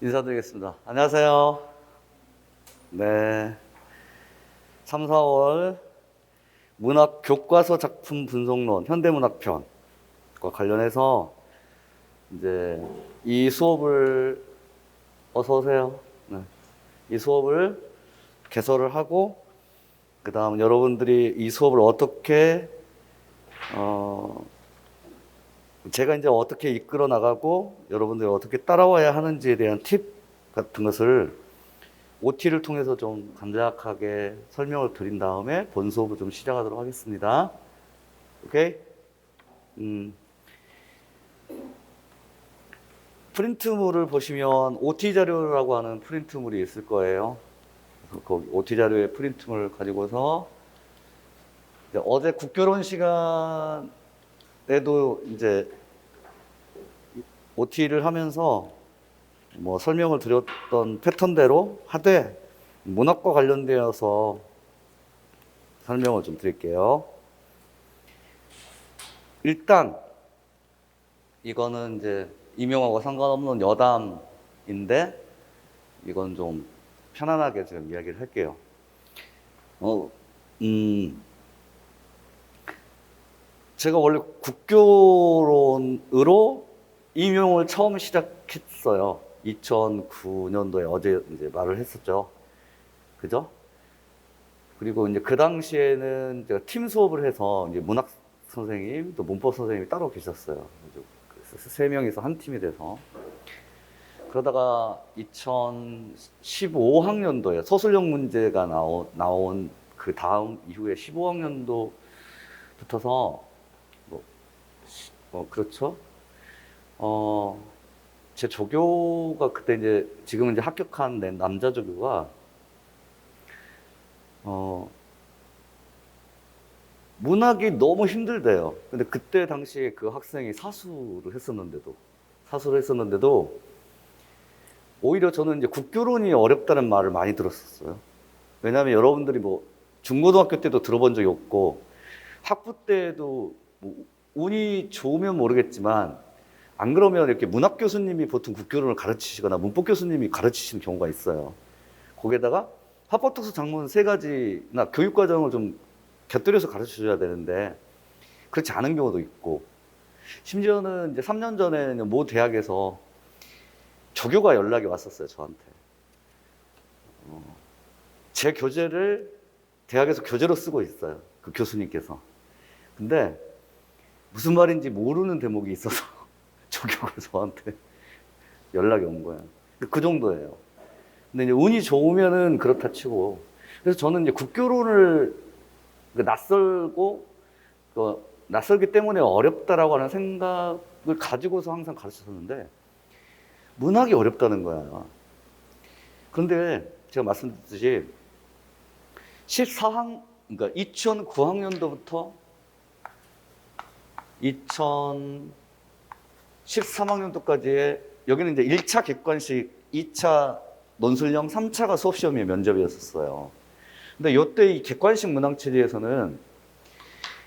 인사드리겠습니다. 안녕하세요. 네. 3, 4월 문학 교과서 작품 분석론 현대문학편과 관련해서 이제 이 수업을 어서 오세요. 네. 이 수업을 개설을 하고 그다음 여러분들이 이 수업을 어떻게 제가 이제 어떻게 이끌어 나가고 여러분들이 어떻게 따라와야 하는지에 대한 팁 같은 것을 OT를 통해서 좀 간략하게 설명을 드린 다음에 본 수업을 좀 시작하도록 하겠습니다. 오케이? 프린트물을 보시면 OT 자료라고 하는 프린트물이 있을 거예요. 그래서 거기 OT 자료의 프린트물을 가지고서 이제 어제 국교론 시간에도 이제 OT를 하면서 뭐 설명을 드렸던 패턴대로 하되 문학과 관련되어서 설명을 좀 드릴게요. 일단 이거는 이제 임용하고 상관없는 여담인데 이건 좀 편안하게 지금 이야기를 할게요. 제가 원래 국교론으로 임용을 처음 시작했어요. 2009년도에 어제 이제 말을 했었죠. 그죠? 그리고 이제 그 당시에는 제가 팀 수업을 해서 이제 문학 선생님 또 문법 선생님이 따로 계셨어요. 그래서 세 명이서 한 팀이 돼서 그러다가 2015학년도에 서술형 문제가 나온 그 다음 이후에 15학년도 붙어서 그렇죠. 제 조교가 그때 이제 지금은 이제 합격한 남자 조교가 문학이 너무 힘들대요. 근데 그때 당시에 그 학생이 사수를 했었는데도 오히려 저는 이제 국교론이 어렵다는 말을 많이 들었었어요. 왜냐하면 여러분들이 뭐 중고등학교 때도 들어본 적이 없고 학부 때도 뭐 운이 좋으면 모르겠지만 안 그러면 이렇게 문학 교수님이 보통 국교론을 가르치시거나 문법 교수님이 가르치시는 경우가 있어요. 거기에다가 합법특수 작문 세 가지나 교육 과정을 좀 곁들여서 가르쳐줘야 되는데 그렇지 않은 경우도 있고 심지어는 이제 3년 전에는 모 대학에서 조교가 연락이 왔었어요, 저한테. 제 교재를 대학에서 교재로 쓰고 있어요, 그 교수님께서. 근데 무슨 말인지 모르는 대목이 있어서 조교가 저한테 연락이 온 거예요. 그 정도예요. 근데 이제 운이 좋으면은 그렇다 치고. 그래서 저는 이제 국교론을 낯설기 때문에 어렵다라고 하는 생각을 가지고서 항상 가르쳤었는데, 문학이 어렵다는 거야. 그런데 제가 말씀드렸듯이 그러니까 2009학년도부터 2013학년도까지의 여기는 이제 1차 객관식, 2차 논술형, 3차가 수업시험의 면접이었었어요. 근데 이때 이 객관식 문항체제에서는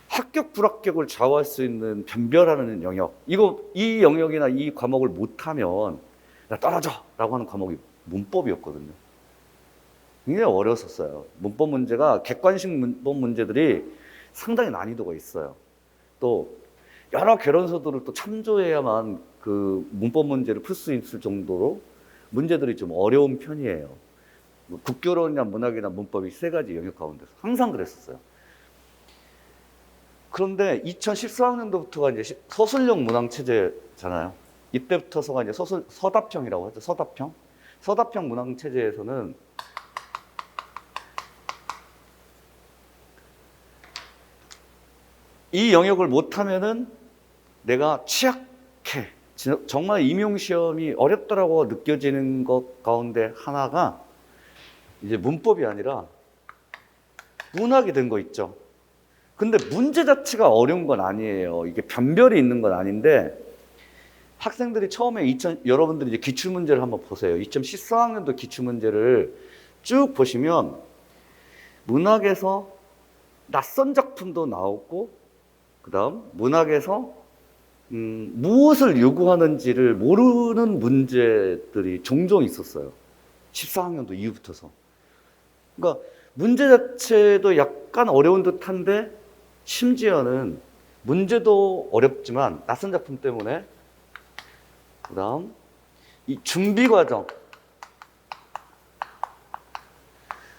합격, 불합격을 좌우할 수 있는 변별하는 영역, 이 영역이나 이 과목을 못하면 야, 떨어져! 라고 하는 과목이 문법이었거든요. 굉장히 어려웠었어요. 문법 문제가, 객관식 문법 문제들이 상당히 난이도가 있어요. 또 여러 개론서들을 또 참조해야만 그 문법 문제를 풀 수 있을 정도로 문제들이 좀 어려운 편이에요. 국교론이나 문학이나 문법이 세 가지 영역 가운데서 항상 그랬었어요. 그런데 2014학년도부터가 이제 서술형 문항 체제잖아요. 이때부터서가 이제 서답형이라고 하죠. 서답형 문항 체제에서는 이 영역을 못하면은 내가 취약해. 정말 임용시험이 어렵다라고 느껴지는 것 가운데 하나가 이제 문법이 아니라 문학이 된 거 있죠. 근데 문제 자체가 어려운 건 아니에요. 이게 변별이 있는 건 아닌데 학생들이 처음에 여러분들이 이제 기출문제를 한번 보세요. 2014학년도 기출문제를 쭉 보시면 문학에서 낯선 작품도 나오고 그다음 문학에서 무엇을 요구하는지를 모르는 문제들이 종종 있었어요. 14학년도 이후부터서. 그러니까 문제 자체도 약간 어려운 듯한데 심지어는 문제도 어렵지만 낯선 작품 때문에 그다음 이 준비 과정,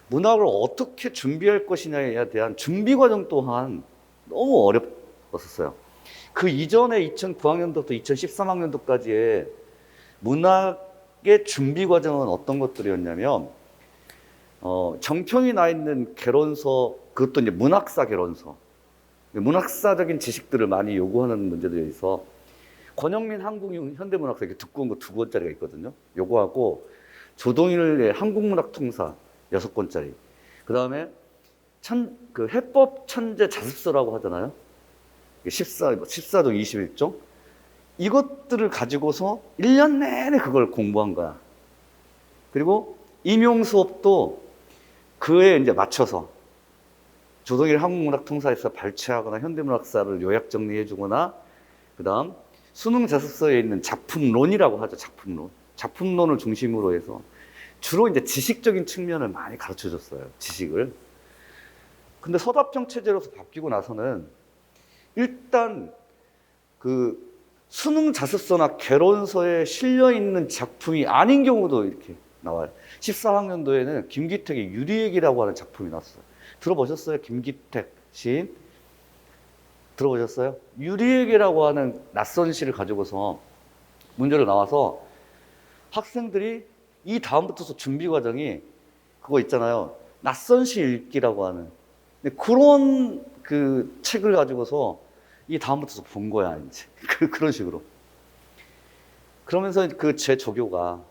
문학을 어떻게 준비할 것이냐에 대한 준비 과정 또한 너무 어렵었어요. 그 이전에 2009학년도부터 2013학년도까지의 문학의 준비 과정은 어떤 것들이었냐면 정평이 나 있는 개론서, 그것도 이제 문학사 개론서, 문학사적인 지식들을 많이 요구하는 문제들에 있어 권영민 한국인 현대문학사, 이렇게 두꺼운 거 2권짜리가 있거든요. 요거하고 조동일의 한국문학통사 6권짜리. 그 다음에 그 해법 천재 자습서라고 하잖아요. 14종 21종. 이것들을 가지고서 1년 내내 그걸 공부한 거야. 그리고 임용 수업도 그에 이제 맞춰서 조동일 한국문학통사에서 발췌하거나 현대문학사를 요약 정리해 주거나, 그 다음 수능 자습서에 있는 작품론이라고 하죠. 작품론. 작품론을 중심으로 해서 주로 이제 지식적인 측면을 많이 가르쳐 줬어요. 지식을. 근데 서답형 체제로서 바뀌고 나서는 일단 그 수능 자습서나 개론서에 실려 있는 작품이 아닌 경우도 이렇게 나와요. 14학년도에는 김기택의 유리얘기라고 하는 작품이 나왔어요. 들어보셨어요? 김기택 시인? 들어보셨어요? 유리얘기라고 하는 낯선 시를 가지고서 문제로 나와서 학생들이 이 다음부터서 준비 과정이 그거 있잖아요. 낯선 시 읽기라고 하는. 그런 그 책을 가지고서 이 다음부터서 본 거야, 이제. 그런 식으로. 그러면서 그 제 조교가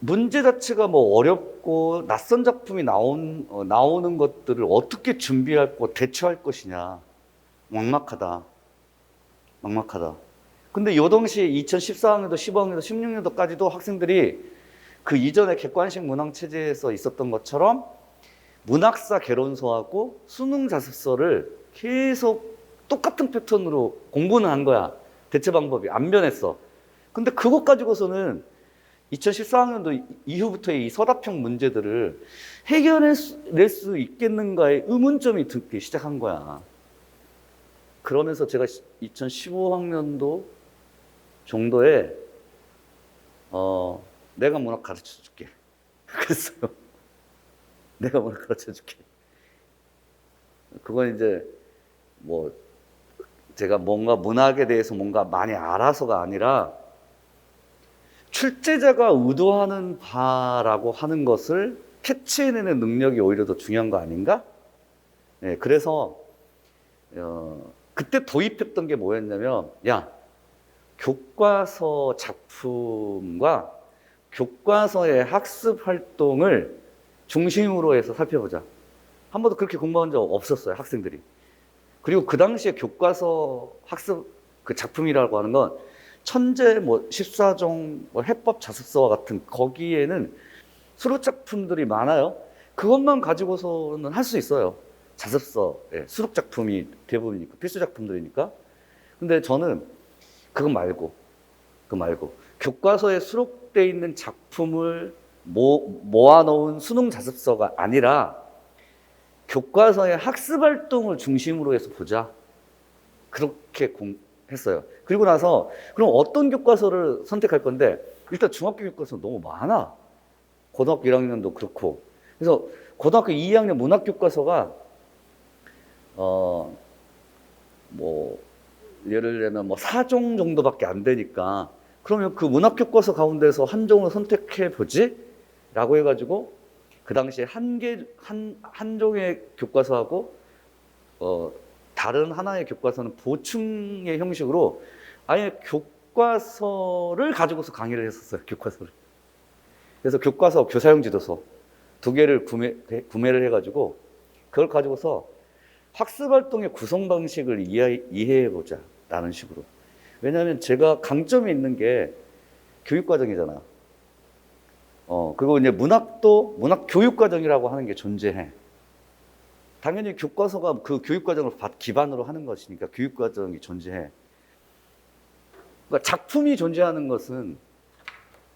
문제 자체가 뭐 어렵고 낯선 작품이 나오는 것들을 어떻게 준비할 거, 대처할 것이냐. 막막하다. 막막하다. 근데 요 동시에 2014학년도, 15학년도, 16년도까지도 학생들이 그 이전에 객관식 문항 체제에서 있었던 것처럼 문학사 개론서하고 수능 자습서를 계속 똑같은 패턴으로 공부는 한 거야. 대처 방법이 안 변했어. 근데 그것 가지고서는 2014학년도 이후부터의 이 서답형 문제들을 해결낼 수 있겠는가의 의문점이 들기 시작한 거야. 그러면서 제가 2015학년도 정도에 내가 문학 가르쳐 줄게. 그랬어요. 내가 문학 가르쳐 줄게. 그건 이제 뭐 제가 뭔가 문학에 대해서 뭔가 많이 알아서가 아니라 출제자가 의도하는 바라고 하는 것을 캐치해내는 능력이 오히려 더 중요한 거 아닌가? 네, 그래서 그때 도입했던 게 뭐였냐면, 야, 교과서 작품과 교과서의 학습 활동을 중심으로 해서 살펴보자. 한 번도 그렇게 공부한 적 없었어요, 학생들이. 그리고 그 당시에 교과서 학습 그 작품이라고 하는 건 천재, 뭐 14종, 뭐 해법 자습서와 같은 거기에는 수록 작품들이 많아요. 그것만 가지고서는 할 수 있어요. 자습서, 예, 수록 작품이 대부분이니까, 필수 작품들이니까. 근데 저는 그거 말고 교과서에 수록되어 있는 작품을 모아놓은 수능 자습서가 아니라 교과서의 학습 활동을 중심으로 해서 보자. 그렇게 했어요. 그리고 나서 그럼 어떤 교과서를 선택할 건데, 일단 중학교 교과서 너무 많아. 고등학교 1학년도 그렇고. 그래서 고등학교 2학년 문학 교과서가 뭐 예를 들면 뭐 4종 정도밖에 안 되니까, 그러면 그 문학 교과서 가운데서 한 종을 선택해 보지? 라고 해가지고 그 당시에 한 종의 교과서하고 다른 하나의 교과서는 보충의 형식으로 아예 교과서를 가지고서 강의를 했었어요. 교과서를. 그래서 교과서 교사용 지도서 2개를 구매를 해가지고 그걸 가지고서 학습활동의 구성 방식을 이해해보자 라는 식으로. 왜냐하면 제가 강점이 있는 게 교육과정이잖아. 그리고 이제 문학도 문학 교육과정이라고 하는 게 존재해. 당연히 교과서가 그 교육과정을 기반으로 하는 것이니까 교육과정이 존재해. 그러니까 작품이 존재하는 것은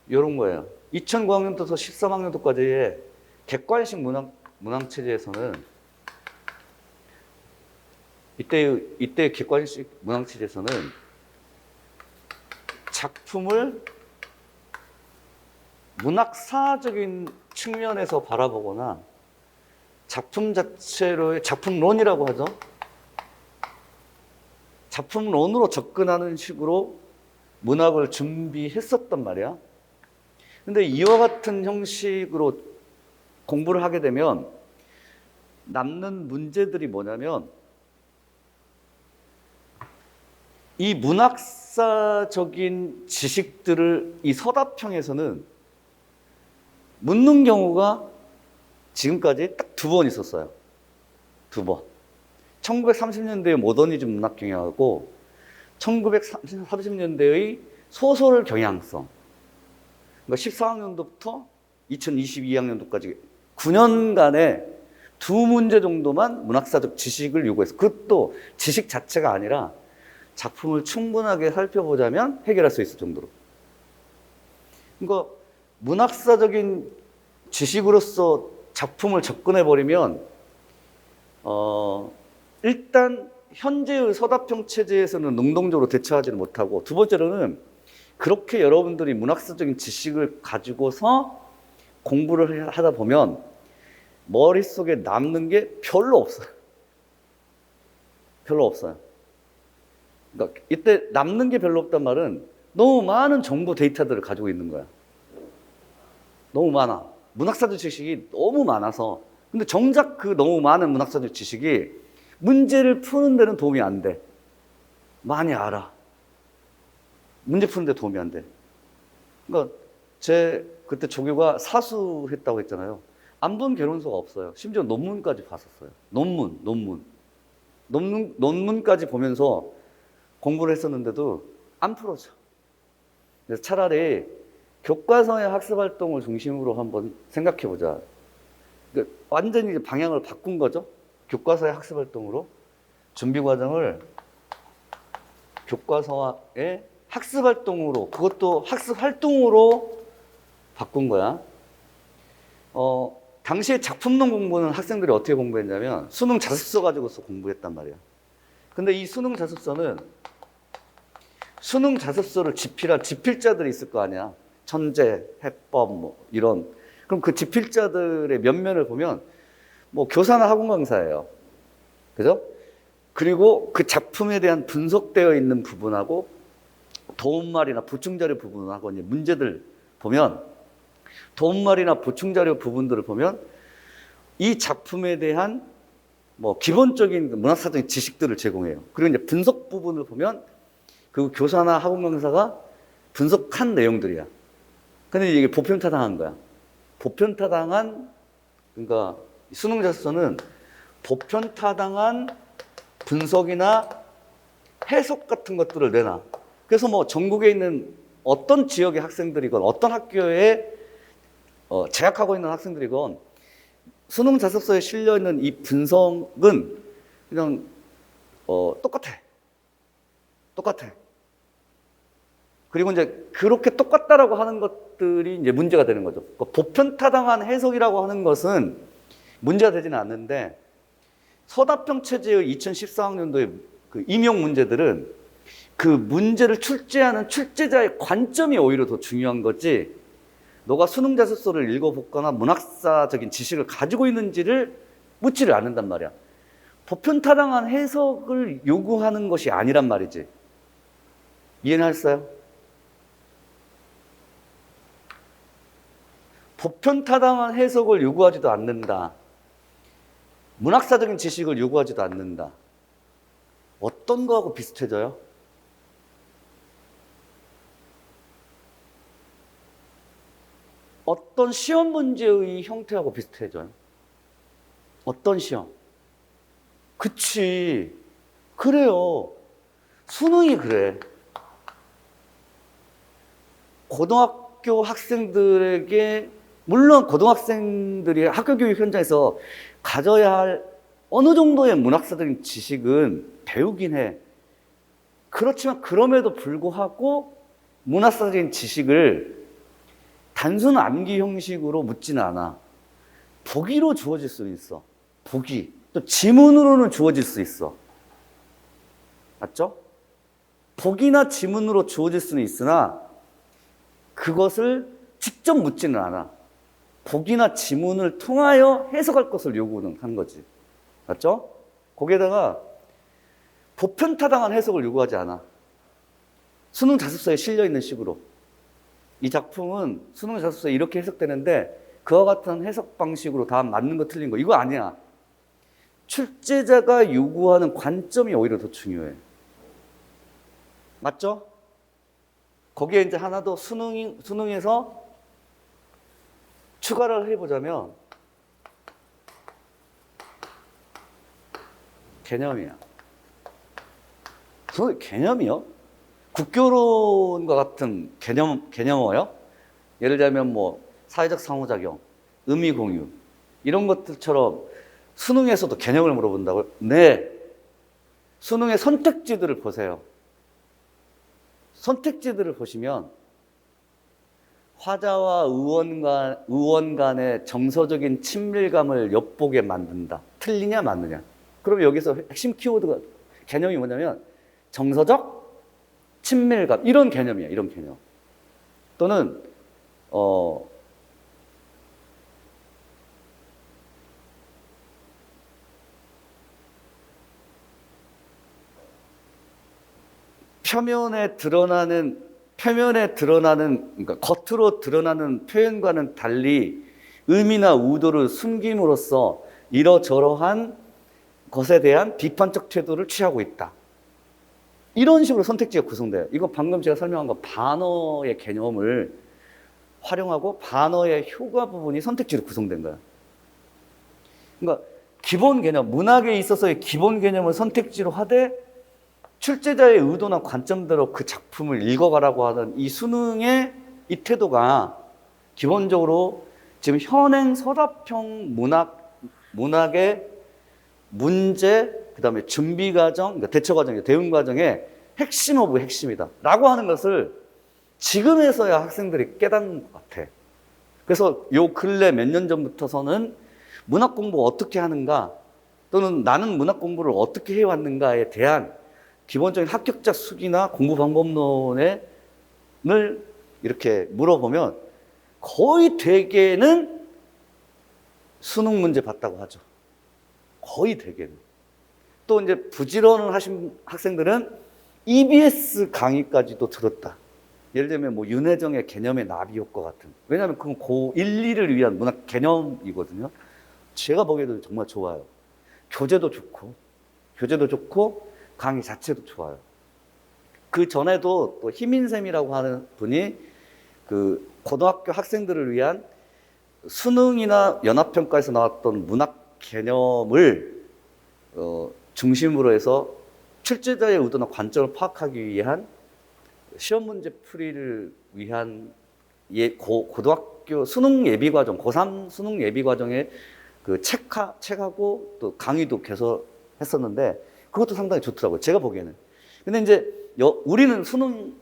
이런 거예요. 2009학년도에서 13학년도까지의 객관식 문항체제에서는 이때 객관식 문항체제에서는 작품을 문학사적인 측면에서 바라보거나 작품 자체로의 작품론이라고 하죠. 작품론으로 접근하는 식으로 문학을 준비했었단 말이야. 근데 이와 같은 형식으로 공부를 하게 되면 남는 문제들이 뭐냐면 이 문학사적인 지식들을 이 서답형에서는 묻는 경우가 지금까지 딱 2번 있었어요. 2번. 1930년대의 모더니즘 문학 경향하고 1930년대의 소설 경향성. 그러니까 14학년도부터 2022학년도까지 9년간의 2문제 정도만 문학사적 지식을 요구해서 그것도 지식 자체가 아니라 작품을 충분하게 살펴보자면 해결할 수 있을 정도로. 그러니까 문학사적인 지식으로서 작품을 접근해버리면 일단 현재의 서답형 체제에서는 능동적으로 대처하지는 못하고, 두 번째로는 그렇게 여러분들이 문학사적인 지식을 가지고서 공부를 하다 보면 머릿속에 남는 게 별로 없어요. 별로 없어요. 그러니까 이때 남는 게 별로 없단 말은 너무 많은 정보 데이터들을 가지고 있는 거야. 너무 많아. 문학사적 지식이 너무 많아서. 근데 정작 그 너무 많은 문학사적 지식이 문제를 푸는 데는 도움이 안 돼. 많이 알아. 문제 푸는 데 도움이 안 돼. 그러니까 제 그때 조교가 사수했다고 했잖아요. 안 본 개론서가 없어요. 심지어 논문까지 봤었어요. 논문까지 보면서 공부를 했었는데도 안 풀어져. 그래서 차라리 교과서의 학습 활동을 중심으로 한번 생각해 보자. 그러니까 완전히 방향을 바꾼 거죠. 교과서의 학습 활동으로. 준비 과정을 교과서의 학습 활동으로, 그것도 학습 활동으로 바꾼 거야. 당시에 작품론 공부는 학생들이 어떻게 공부했냐면 수능 자습서 가지고서 공부했단 말이야. 근데 이 수능 자습서는 수능 자습서를 집필한 집필자들이 있을 거 아니야. 천재, 해법, 뭐 이런. 그럼 그 집필자들의 면면을 보면 뭐 교사나 학원 강사예요. 그죠? 그리고 그 작품에 대한 분석되어 있는 부분하고 도움말이나 보충자료 부분하고 이제 문제들 보면, 도움말이나 보충자료 부분들을 보면 이 작품에 대한 뭐 기본적인 문학사적인 지식들을 제공해요. 그리고 이제 분석 부분을 보면 그 교사나 학원 강사가 분석한 내용들이야. 근데 이게 보편타당한 거야. 보편타당한, 그러니까 수능 자습서는 보편타당한 분석이나 해석 같은 것들을 내놔. 그래서 뭐 전국에 있는 어떤 지역의 학생들이건 어떤 학교에 재학하고 있는 학생들이건 수능 자습서에 실려 있는 이 분석은 그냥 똑같아. 그리고 이제 그렇게 똑같다라고 하는 것들이 이제 문제가 되는 거죠. 그러니까 보편타당한 해석이라고 하는 것은 문제가 되지는 않는데, 서답형 체제의 2014학년도의 그 임용 문제들은 그 문제를 출제하는 출제자의 관점이 오히려 더 중요한 거지, 너가 수능 자습서를 읽어보거나 문학사적인 지식을 가지고 있는지를 묻지를 않는단 말이야. 보편타당한 해석을 요구하는 것이 아니란 말이지. 이해는 하셨어요? 보편타당한 해석을 요구하지도 않는다. 문학사적인 지식을 요구하지도 않는다. 어떤 거하고 비슷해져요? 어떤 시험 문제의 형태하고 비슷해져요? 어떤 시험? 그치. 그래요. 수능이 그래. 고등학교 학생들에게, 물론 고등학생들이 학교 교육 현장에서 가져야 할 어느 정도의 문학사적인 지식은 배우긴 해. 그렇지만 그럼에도 불구하고 문학사적인 지식을 단순 암기 형식으로 묻지는 않아. 보기로 주어질 수 있어. 보기. 또 지문으로는 주어질 수 있어. 맞죠? 보기나 지문으로 주어질 수는 있으나 그것을 직접 묻지는 않아. 보기나 지문을 통하여 해석할 것을 요구는 한 거지. 맞죠? 거기에다가 보편타당한 해석을 요구하지 않아. 수능 자습서에 실려있는 식으로. 이 작품은 수능 자습서에 이렇게 해석되는데 그와 같은 해석 방식으로 다 맞는 거 틀린 거 이거 아니야. 출제자가 요구하는 관점이 오히려 더 중요해. 맞죠? 거기에 이제 하나 더 수능에서 추가를 해보자면 개념이야. 개념이요? 국교론과 같은 개념어요? 예를 들면 뭐 사회적 상호작용, 의미 공유 이런 것들처럼 수능에서도 개념을 물어본다고요? 네. 수능의 선택지들을 보세요. 선택지들을 보시면 화자와 의원 간의 정서적인 친밀감을 엿보게 만든다. 틀리냐 맞느냐. 그럼 여기서 핵심 키워드가 개념이 뭐냐면 정서적 친밀감 이런 개념이야. 이런 개념. 또는 표면에 드러나는 그러니까 겉으로 드러나는 표현과는 달리 의미나 의도를 숨김으로써 이러저러한 것에 대한 비판적 태도를 취하고 있다. 이런 식으로 선택지가 구성돼요. 이거 방금 제가 설명한 거 반어의 개념을 활용하고 반어의 효과 부분이 선택지로 구성된 거야. 그러니까 기본 개념, 문학에 있어서의 기본 개념을 선택지로 하되 출제자의 의도나 관점대로 그 작품을 읽어가라고 하는 이 수능의 이 태도가 기본적으로 지금 현행 서답형 문학의 문제, 그 다음에 준비 과정, 그러니까 대처 과정, 대응 과정의 핵심 오브 핵심이다. 라고 하는 것을 지금에서야 학생들이 깨닫는 것 같아. 그래서 요 근래 몇 년 전부터서는 문학 공부 어떻게 하는가, 또는 나는 문학 공부를 어떻게 해왔는가에 대한 기본적인 합격자 수기나 공부 방법론을 이렇게 물어보면 거의 대개는 수능 문제 봤다고 하죠. 거의 대개는. 또 이제 부지런을 하신 학생들은 EBS 강의까지도 들었다. 예를 들면 뭐 윤혜정의 개념의 나비 효과 같은. 왜냐하면 그건 고1, 2를 위한 문학 개념이거든요. 제가 보기에도 정말 좋아요. 교재도 좋고 강의 자체도 좋아요. 그 전에도 또 희민쌤이라고 하는 분이 그 고등학교 학생들을 위한 수능이나 연합평가에서 나왔던 문학 개념을 중심으로 해서 출제자의 의도나 관점을 파악하기 위한 시험 문제 풀이를 위한 고등학교 수능 예비 과정, 고3 수능 예비 과정에 그 책하고 또 강의도 개설했었는데 그것도 상당히 좋더라고요. 제가 보기에는. 근데 이제 우리는 수능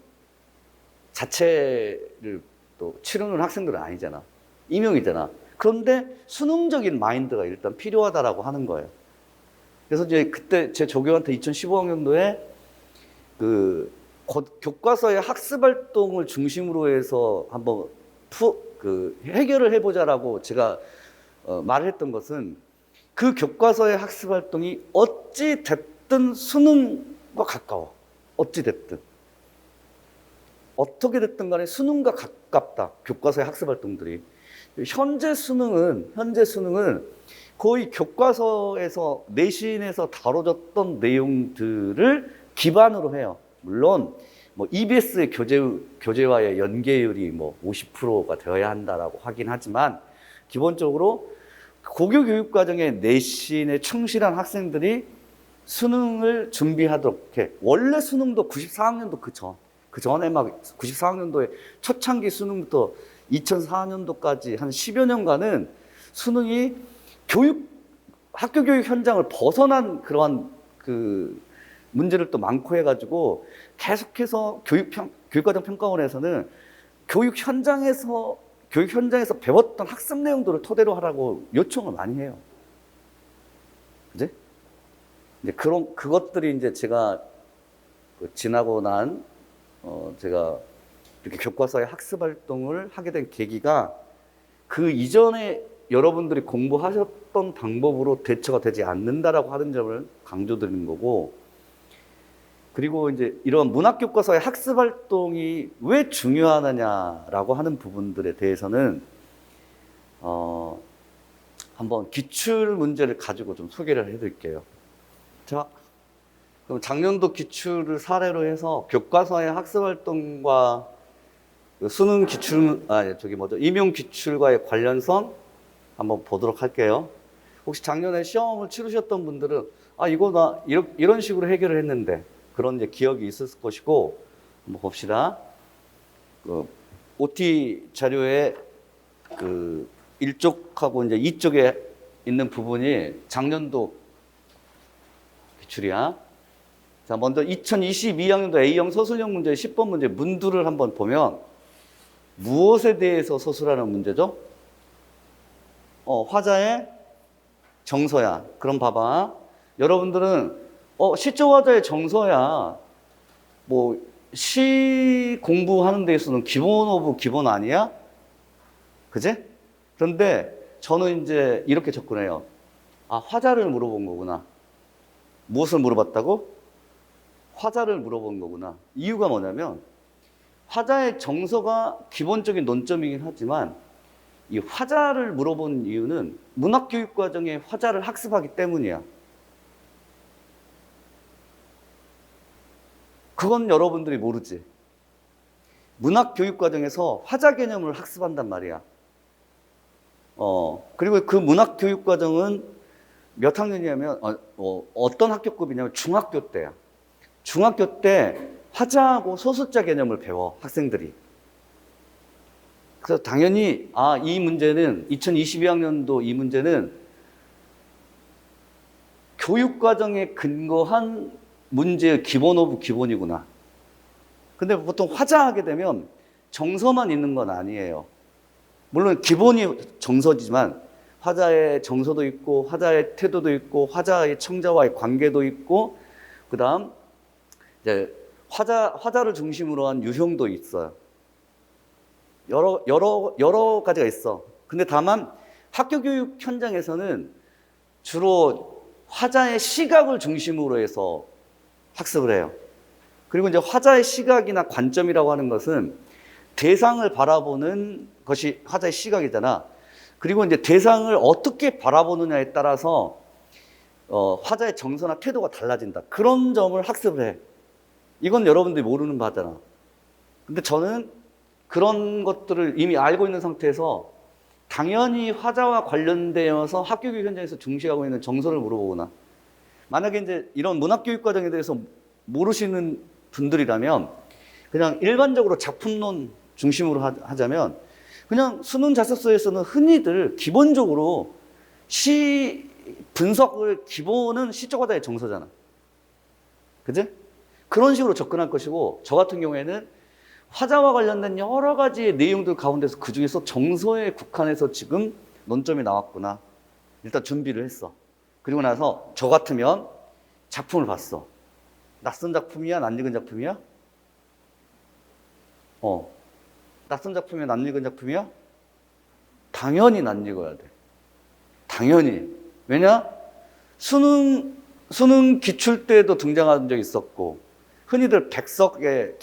자체를 또 치르는 학생들은 아니잖아. 임용이잖아. 그런데 수능적인 마인드가 일단 필요하다라고 하는 거예요. 그래서 이제 그때 제 조교한테 2015학년도에 그 교과서의 학습 활동을 중심으로 해서 한번 해결을 해보자라고 제가 말을 했던 것은 그 교과서의 학습 활동이 어찌 됐든 수능과 가까워. 어찌 됐든. 어떻게 됐든 간에 수능과 가깝다. 교과서의 학습 활동들이. 현재 수능은 거의 교과서에서 내신에서 다뤄졌던 내용들을 기반으로 해요. 물론 뭐 EBS의 교재와의 연계율이 뭐 50%가 되어야 한다라고 하긴 하지만 기본적으로 고교 교육 과정의 내신에 충실한 학생들이 수능을 준비하도록 해. 원래 수능도 94학년도 그 전에 막 94학년도에 초창기 수능부터 2004년도까지 한 10여 년간은 수능이 학교 교육 현장을 벗어난 그러한 그 문제를 또 많고 해가지고 계속해서 교육과정 평가원에서는 교육 현장에서 배웠던 학습 내용들을 토대로 하라고 요청을 많이 해요. 그지? 이제 그것들이 이제 제가 지나고 난, 제가 이렇게 교과서의 학습 활동을 하게 된 계기가 그 이전에 여러분들이 공부하셨던 방법으로 대처가 되지 않는다라고 하는 점을 강조드리는 거고, 그리고 이제 이런 문학교과서의 학습 활동이 왜 중요하느냐라고 하는 부분들에 대해서는 한번 기출 문제를 가지고 좀 소개를 해드릴게요. 자, 그럼 작년도 기출을 사례로 해서 교과서의 학습 활동과 수능 기출, 임용 기출과의 관련성 한번 보도록 할게요. 혹시 작년에 시험을 치르셨던 분들은 이거 나 이런 식으로 해결을 했는데 그런 이제 기억이 있었을 것이고, 한번 봅시다. OT 자료에 그 1쪽하고 이제 2쪽에 있는 부분이 작년도 기출이야. 자, 먼저 2022학년도 A형 서술형 문제 10번 문제 문두를 한번 보면 무엇에 대해서 서술하는 문제죠? 화자의 정서야. 그럼 봐봐. 여러분들은 시적 화자의 정서야. 뭐 시 공부하는 데 있어서는 기본 오브 기본 아니야? 그지? 그런데 저는 이제 이렇게 접근해요. 화자를 물어본 거구나. 무엇을 물어봤다고? 화자를 물어본 거구나. 이유가 뭐냐면 화자의 정서가 기본적인 논점이긴 하지만 이 화자를 물어본 이유는 문학교육 과정에 화자를 학습하기 때문이야. 그건 여러분들이 모르지. 문학교육 과정에서 화자 개념을 학습한단 말이야. 그리고 그 문학교육 과정은 몇 학년이냐면 어떤 학교급이냐면 중학교 때야. 중학교 때 화자하고 소수자 개념을 배워, 학생들이. 그래서 당연히 이 문제는 2022학년도 이 문제는 교육 과정에 근거한 문제의 기본 오브 기본이구나. 근데 보통 화자하게 되면 정서만 있는 건 아니에요. 물론 기본이 정서지만 화자의 정서도 있고 화자의 태도도 있고 화자의 청자와의 관계도 있고, 그다음 이제 화자를 중심으로 한 유형도 있어요. 여러 가지가 있어. 근데 다만 학교 교육 현장에서는 주로 화자의 시각을 중심으로 해서 학습을 해요. 그리고 이제 화자의 시각이나 관점이라고 하는 것은 대상을 바라보는 것이 화자의 시각이잖아. 그리고 이제 대상을 어떻게 바라보느냐에 따라서 화자의 정서나 태도가 달라진다. 그런 점을 학습을 해. 이건 여러분들이 모르는 바잖아. 근데 저는 그런 것들을 이미 알고 있는 상태에서 당연히 화자와 관련되어서 학교교육 현장에서 중시하고 있는 정서를 물어보거나, 만약에 이제 이런 문학교육 과정에 대해서 모르시는 분들이라면 그냥 일반적으로 작품론 중심으로 하자면 그냥 수능 자습서에서는 흔히들 기본적으로 시 분석을 기본은 시적 화자의 정서잖아. 그지? 그런 식으로 접근할 것이고, 저 같은 경우에는 화자와 관련된 여러 가지의 내용들 가운데서 그 중에서 정서에 국한해서 지금 논점이 나왔구나. 일단 준비를 했어. 그리고 나서 저 같으면 작품을 봤어. 낯선 작품이야? 안 읽은 작품이야? 낯선 작품이야? 안 읽은 작품이야? 당연히 안 읽어야 돼. 당연히. 왜냐? 수능 기출 때도 등장한 적이 있었고, 흔히들 백석의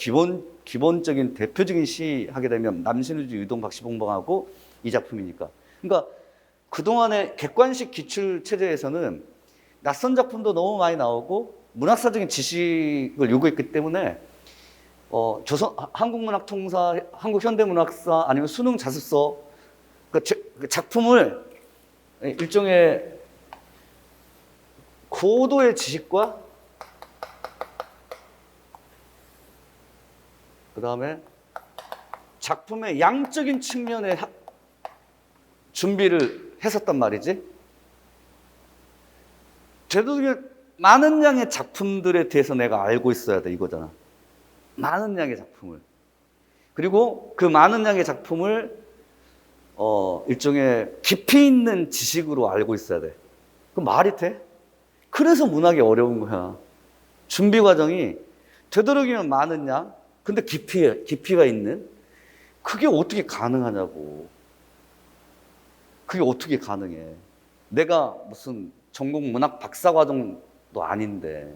기본적인 대표적인 시 하게 되면 남신우주 유동 박시봉방하고 이 작품이니까. 그러니까 그동안의 객관식 기출 체제에서는 낯선 작품도 너무 많이 나오고 문학사적인 지식을 요구했기 때문에 한국문학통사, 한국현대문학사 아니면 수능 자습서 그 작품을 일종의 고도의 지식과 그 다음에 작품의 양적인 측면에 준비를 했었단 말이지. 되도록이면 많은 양의 작품들에 대해서 내가 알고 있어야 돼, 이거잖아. 많은 양의 작품을. 그리고 그 많은 양의 작품을 일종의 깊이 있는 지식으로 알고 있어야 돼. 그럼 말이 돼? 그래서 문학이 어려운 거야. 준비 과정이 되도록이면 많은 양, 근데 깊이가 있는, 그게 어떻게 가능하냐고. 그게 어떻게 가능해. 내가 무슨 전공 문학 박사 과정도 아닌데.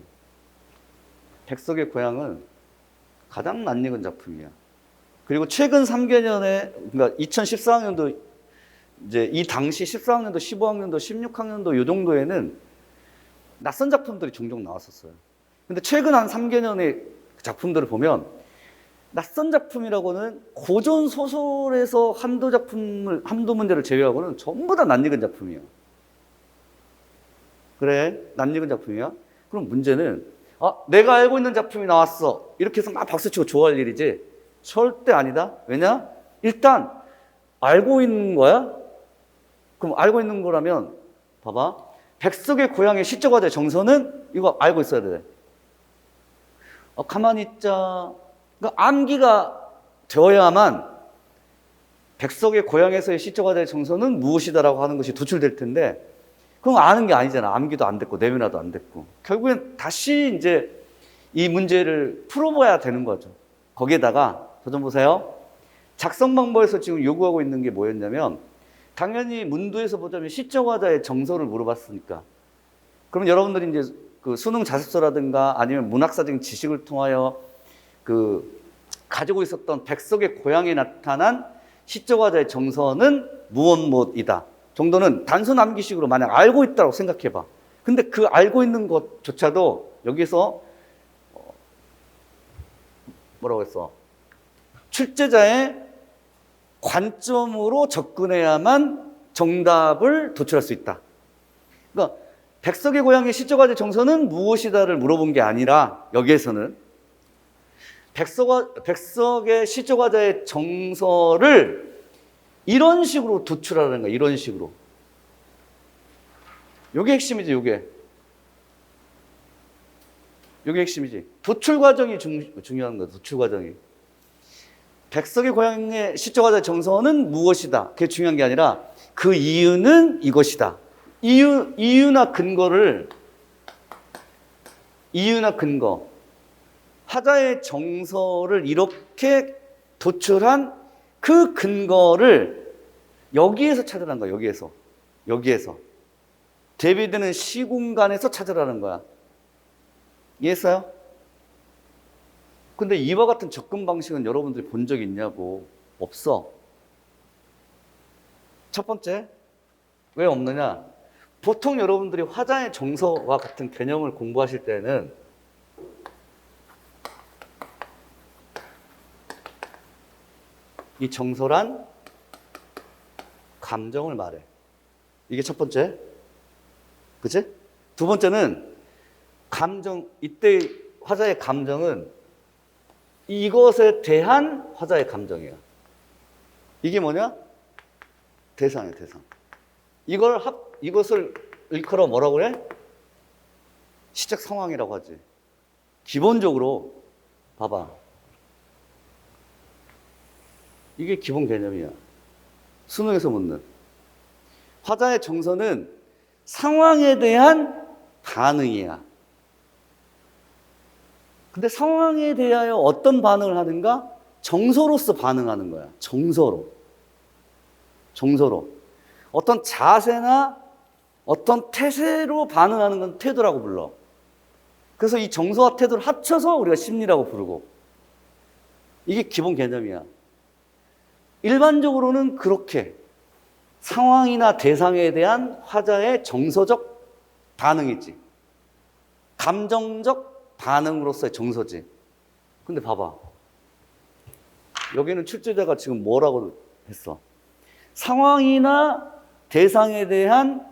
백석의 고향은 가장 낯익은 작품이야. 그리고 최근 3개년에, 그러니까 2014학년도, 이제 이 당시 14학년도, 15학년도, 16학년도 요 정도에는 낯선 작품들이 종종 나왔었어요. 근데 최근 한 3개년의 작품들을 보면 낯선 작품이라고는 고전 소설에서 한두 문제를 제외하고는 전부 다 낯익은 작품이에요. 그래, 낯익은 작품이야? 그럼 문제는, 내가 알고 있는 작품이 나왔어. 이렇게 해서 막 박수치고 좋아할 일이지. 절대 아니다. 왜냐? 일단 알고 있는 거야? 그럼 알고 있는 거라면 봐봐. 백석의 고향의 시적화의 정서는 이거 알고 있어야 돼. 가만히 있자. 그러니까 암기가 되어야만 백석의 고향에서의 시적화의 정서는 무엇이다라고 하는 것이 도출될 텐데, 그럼 아는 게 아니잖아. 암기도 안 됐고 내면화도 안 됐고. 결국엔 다시 이제 이 문제를 풀어봐야 되는 거죠. 거기에다가 저 좀 보세요. 작성 방법에서 지금 요구하고 있는 게 뭐였냐면, 당연히 문도에서 보자면 시적화자의 정서를 물어봤으니까, 그럼 여러분들이 이제 그 수능 자습서라든가 아니면 문학사적인 지식을 통하여 그 가지고 있었던 백석의 고향에 나타난 시적화자의 정서는 무엇이다 정도는 단순 암기식으로 만약 알고 있다고 생각해봐. 근데 그 알고 있는 것조차도 여기서 뭐라고 했어? 출제자의 관점으로 접근해야만 정답을 도출할 수 있다. 그러니까 백석의 고향의 시적화자의 정서는 무엇이다를 물어본 게 아니라, 여기에서는 백석의 시적화자의 정서를 이런 식으로 도출하라는 거야. 이런 식으로. 요게 핵심이지, 요게 핵심이지. 도출 과정이 중요한 거야. 도출 과정이. 백석의 고향의 시적화자의 정서는 무엇이다. 그게 중요한 게 아니라 그 이유는 이것이다. 이유나 근거, 화자의 정서를 이렇게 도출한 그 근거를 여기에서 찾으라는 거야. 여기에서 대비되는 시공간에서 찾으라는 거야. 이해했어요? 근데 이와 같은 접근 방식은 여러분들이 본 적이 있냐고. 없어. 첫 번째, 왜 없느냐? 보통 여러분들이 화자의 정서와 같은 개념을 공부하실 때는 이 정서란 감정을 말해. 이게 첫 번째. 그치? 두 번째는 이때 화자의 감정은 이것에 대한 화자의 감정이야. 이게 뭐냐? 대상이야, 대상. 이것을 일컬어 뭐라고 그래? 시적 상황이라고 하지. 기본적으로 봐봐. 이게 기본 개념이야. 수능에서 묻는. 화자의 정서는 상황에 대한 반응이야. 근데 상황에 대하여 어떤 반응을 하는가? 정서로서 반응하는 거야. 정서로. 어떤 자세나 어떤 태세로 반응하는 건 태도라고 불러. 그래서 이 정서와 태도를 합쳐서 우리가 심리라고 부르고. 이게 기본 개념이야. 일반적으로는 그렇게 상황이나 대상에 대한 화자의 정서적 반응이지. 감정적 반응으로서의 정서지. 근데 봐봐. 여기는 출제자가 지금 뭐라고 했어? 상황이나 대상에 대한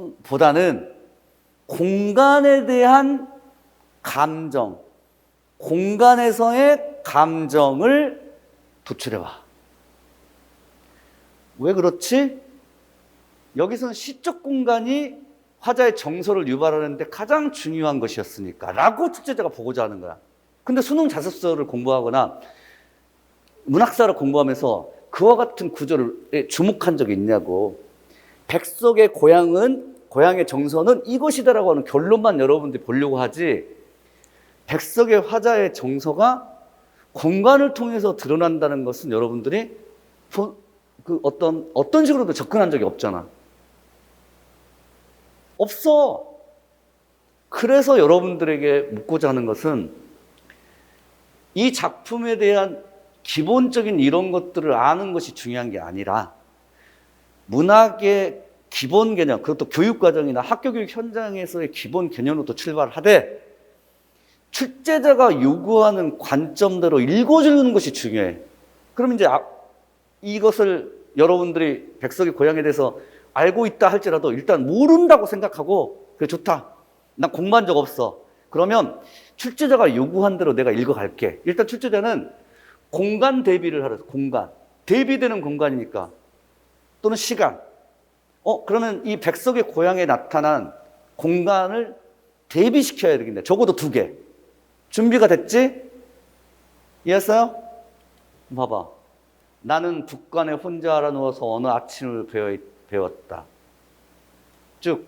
감정보다는 공간에 대한 감정, 공간에서의 감정을 도출해봐. 왜 그렇지? 여기서는 시적 공간이 화자의 정서를 유발하는 데 가장 중요한 것이었으니까 라고 출제자가 보고자 하는 거야. 근데 수능 자습서를 공부하거나 문학사를 공부하면서 그와 같은 구조를 주목한 적이 있냐고. 백석의 고향의 정서는 이것이다라고 하는 결론만 여러분들이 보려고 하지, 백석의 화자의 정서가 공간을 통해서 드러난다는 것은 여러분들이 어떤 식으로도 접근한 적이 없잖아. 없어. 그래서 여러분들에게 묻고자 하는 것은 이 작품에 대한 기본적인 이런 것들을 아는 것이 중요한 게 아니라 문학의 기본 개념, 그것도 교육과정이나 학교교육 현장에서의 기본 개념으로부터 출발하되 출제자가 요구하는 관점대로 읽어주는 것이 중요해. 그럼 이제 이것을 여러분들이 백석의 고향에 대해서 알고 있다 할지라도 일단 모른다고 생각하고, 그래 좋다, 난 공부한 적 없어, 그러면 출제자가 요구한 대로 내가 읽어갈게. 일단 출제자는 공간 대비를 하라. 공간 대비되는 공간이니까, 또는 시간. 그러면 이 백석의 고향에 나타난 공간을 대비시켜야 되겠네. 적어도 2개. 준비가 됐지? 이해했어요? 봐봐. 나는 북간에 혼자 알아누워서 어느 아침을 배웠다. 쭉.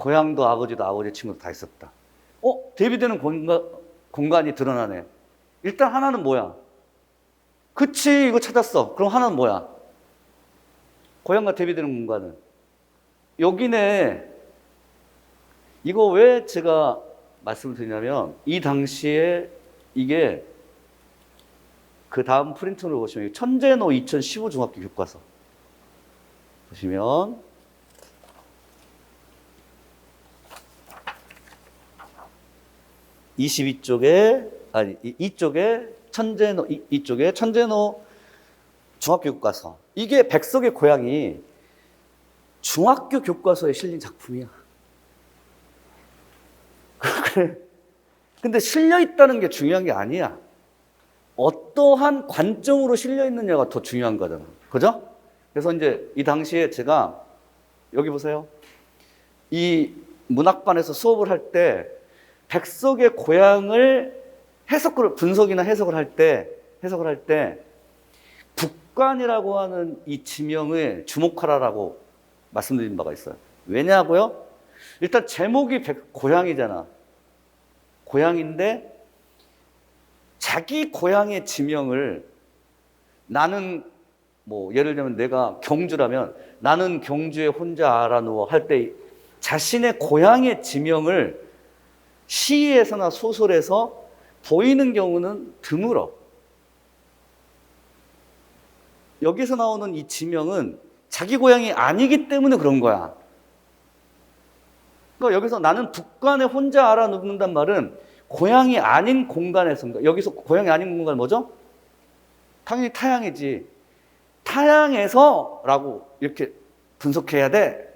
고향도 아버지도 아버지 친구도 다 있었다. 대비되는 공간이 드러나네. 일단 하나는 뭐야? 그치, 이거 찾았어. 그럼 하나는 뭐야? 고향과 대비되는 공간은 여기네. 이거 왜 제가 말씀을 드리냐면, 이 당시에 이게 그 다음 프린트를 보시면 천재노 2015 중학교 교과서 보시면 이쪽에 천재노 중학교 교과서. 이게 백석의 고향이 중학교 교과서에 실린 작품이야. 그래. 근데 실려 있다는 게 중요한 게 아니야. 어떠한 관점으로 실려 있느냐가 더 중요한 거잖아. 그죠? 그래서 이제 이 당시에 제가 여기 보세요. 이 문학반에서 수업을 할 때 백석의 고향을 분석이나 해석을 할 때 북간이라고 하는 이 지명에 주목하라라고 말씀드린 바가 있어요. 왜냐고요? 일단 제목이 고향이잖아. 고향인데 자기 고향의 지명을, 나는 예를 들면 내가 경주라면 나는 경주에 혼자 알아누워 할 때 자신의 고향의 지명을 시에서나 소설에서 보이는 경우는 드물어. 여기서 나오는 이 지명은 자기 고향이 아니기 때문에 그런 거야. 그러니까 여기서 나는 북간에 혼자 알아눕는단 말은 고향이 아닌 공간에서, 여기서 고향이 아닌 공간은 뭐죠? 당연히 타향이지. 타향에서 라고 이렇게 분석해야 돼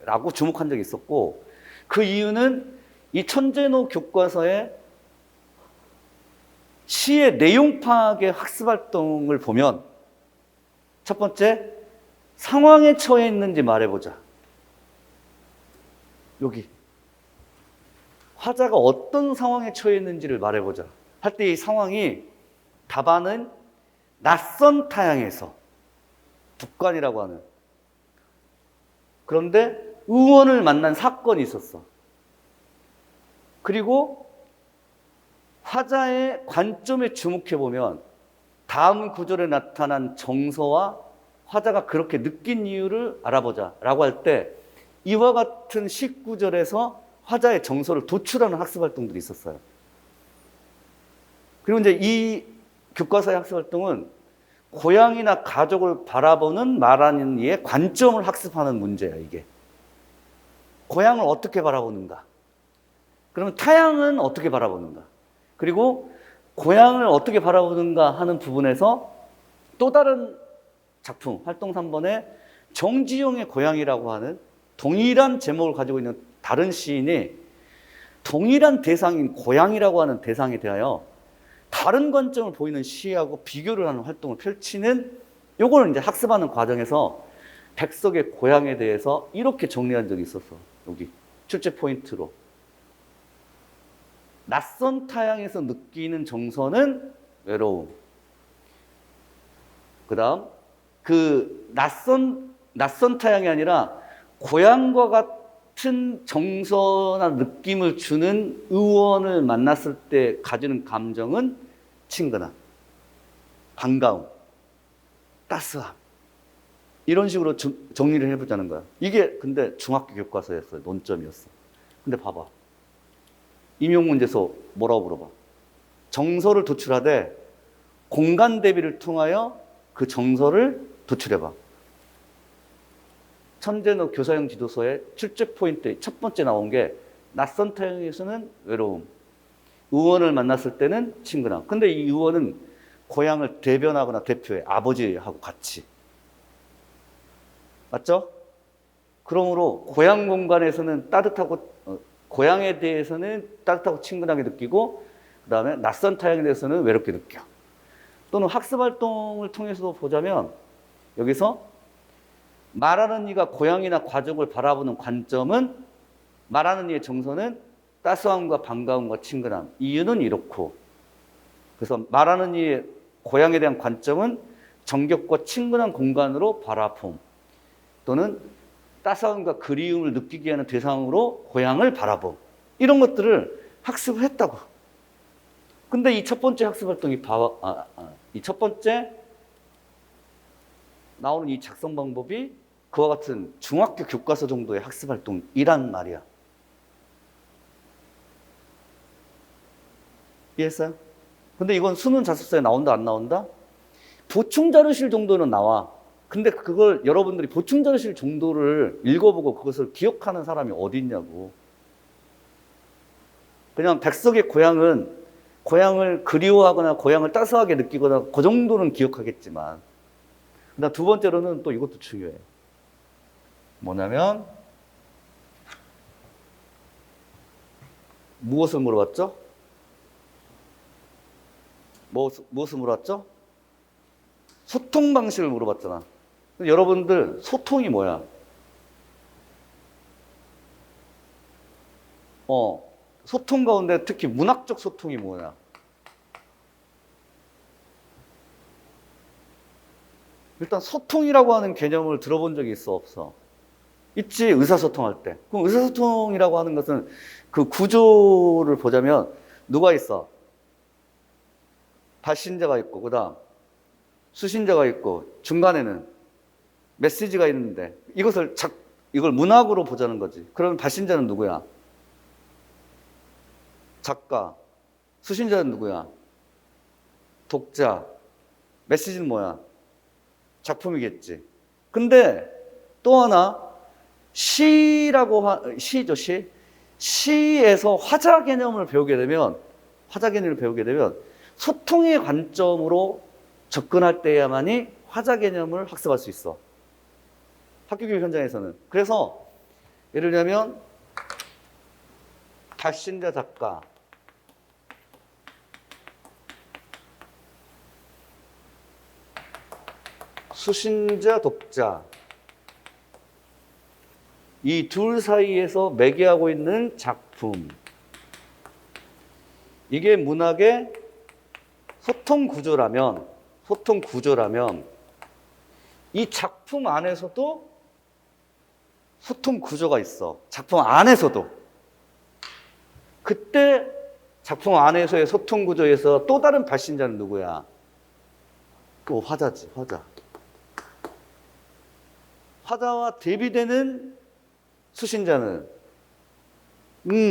라고 주목한 적이 있었고, 그 이유는 이 천재노 교과서의 시의 내용 파악의 학습 활동을 보면, 첫 번째, 상황에 처해 있는지 말해보자. 여기 화자가 어떤 상황에 처해 있는지를 말해보자 할 때 이 상황이, 답안은 낯선 타향에서, 북간이라고 하는. 그런데 의원을 만난 사건이 있었어. 그리고 화자의 관점에 주목해보면 다음 구절에 나타난 정서와 화자가 그렇게 느낀 이유를 알아보자 라고 할 때, 이와 같은 시구절에서 화자의 정서를 도출하는 학습 활동들이 있었어요. 그리고 이제 이 교과서의 학습 활동은 고향이나 가족을 바라보는 말하는 이의 관점을 학습하는 문제야, 이게. 고향을 어떻게 바라보는가? 그러면 타향은 어떻게 바라보는가? 그리고 고향을 어떻게 바라보는가 하는 부분에서 또 다른 작품, 활동 3번에 정지용의 고향이라고 하는 동일한 제목을 가지고 있는 다른 시인이 동일한 대상인 고향이라고 하는 대상에 대하여 다른 관점을 보이는 시하고 비교를 하는 활동을 펼치는, 요거는 이제 학습하는 과정에서 백석의 고향에 대해서 이렇게 정리한 적이 있었어. 여기 출제 포인트로. 낯선 타향에서 느끼는 정서는 외로움. 그 다음, 그 낯선 타향이 아니라 고향과 같은 정서나 느낌을 주는 의원을 만났을 때 가지는 감정은 친근함, 반가움, 따스함. 이런 식으로 정리를 해보자는 거야. 이게 근데 중학교 교과서였어요. 논점이었어. 근데 봐봐. 임용문제에서 뭐라고 물어봐? 정서를 도출하되 공간 대비를 통하여 그 정서를 도출해봐. 천재노 교사형 지도서의 출제 포인트 첫 번째 나온 게 낯선 타향에서는 외로움, 의원을 만났을 때는 친근함. 근데 이 의원은 고향을 대변하거나 대표해. 아버지하고 같이. 맞죠? 그러므로 고향 공간에서는 따뜻하고 고향에 대해서는 따뜻하고 친근하게 느끼고 그 다음에 낯선 타향에 대해서는 외롭게 느껴. 또는 학습활동을 통해서도 보자면 여기서 말하는 이가 고향이나 가족을 바라보는 관점은 말하는 이의 정서는 따스함과 반가움과 친근함. 이유는 이렇고 그래서 말하는 이의 고향에 대한 관점은 정겹고 친근한 공간으로 바라봄 또는 따스함과 그리움을 느끼게 하는 대상으로 고향을 바라봄. 이런 것들을 학습을 했다고. 근데 이 첫 번째 학습 활동이 이 첫 번째 나오는 이 작성 방법이 그와 같은 중학교 교과서 정도의 학습 활동이란 말이야. 이해했어요? 근데 이건 수능 자습서에 나온다 안 나온다? 보충 자료실 정도는 나와. 근데 그걸 여러분들이 보충 자료실 정도를 읽어보고 그것을 기억하는 사람이 어디 있냐고. 그냥 백석의 고향을 그리워하거나 고향을 따스하게 느끼거나 그 정도는 기억하겠지만 그다음 두 번째로는 또 이것도 중요해. 뭐냐면 무엇을 물어봤죠? 무엇을 물어봤죠? 소통 방식을 물어봤잖아. 여러분들 소통이 뭐야? 소통 가운데 특히 문학적 소통이 뭐냐? 일단 소통이라고 하는 개념을 들어본 적이 있어, 없어? 있지, 의사소통할 때. 그럼 의사소통이라고 하는 것은 그 구조를 보자면 누가 있어? 발신자가 있고, 그 다음 수신자가 있고, 중간에는 메시지가 있는데 이걸 문학으로 보자는 거지. 그러면 발신자는 누구야? 작가. 수신자는 누구야? 독자. 메시지는 뭐야? 작품이겠지. 근데 또 하나 시죠, 시. 시에서 화자 개념을 배우게 되면 소통의 관점으로 접근할 때야만이 화자 개념을 학습할 수 있어. 학교교육 현장에서는. 그래서 예를 들면 발신자 작가, 수신자 독자, 이 둘 사이에서 매개하고 있는 작품, 이게 문학의 소통 구조라면 이 작품 안에서도 소통 구조가 있어. 작품 안에서도. 그때 작품 안에서의 소통 구조에서 또 다른 발신자는 누구야? 그 화자지, 화자. 화자와 대비되는 수신자는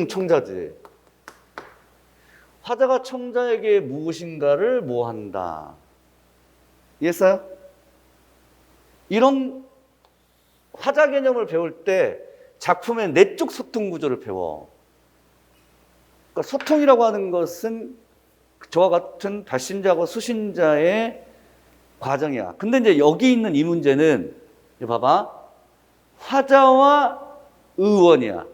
청자지. 화자가 청자에게 무엇인가를 뭐한다. 이해했어요? 이런 화자 개념을 배울 때 작품의 내적 소통 구조를 배워. 그러니까 소통이라고 하는 것은 저와 같은 발신자하고 수신자의 과정이야. 근데 이제 여기 있는 이 문제는 봐봐. 화자와 의원이야.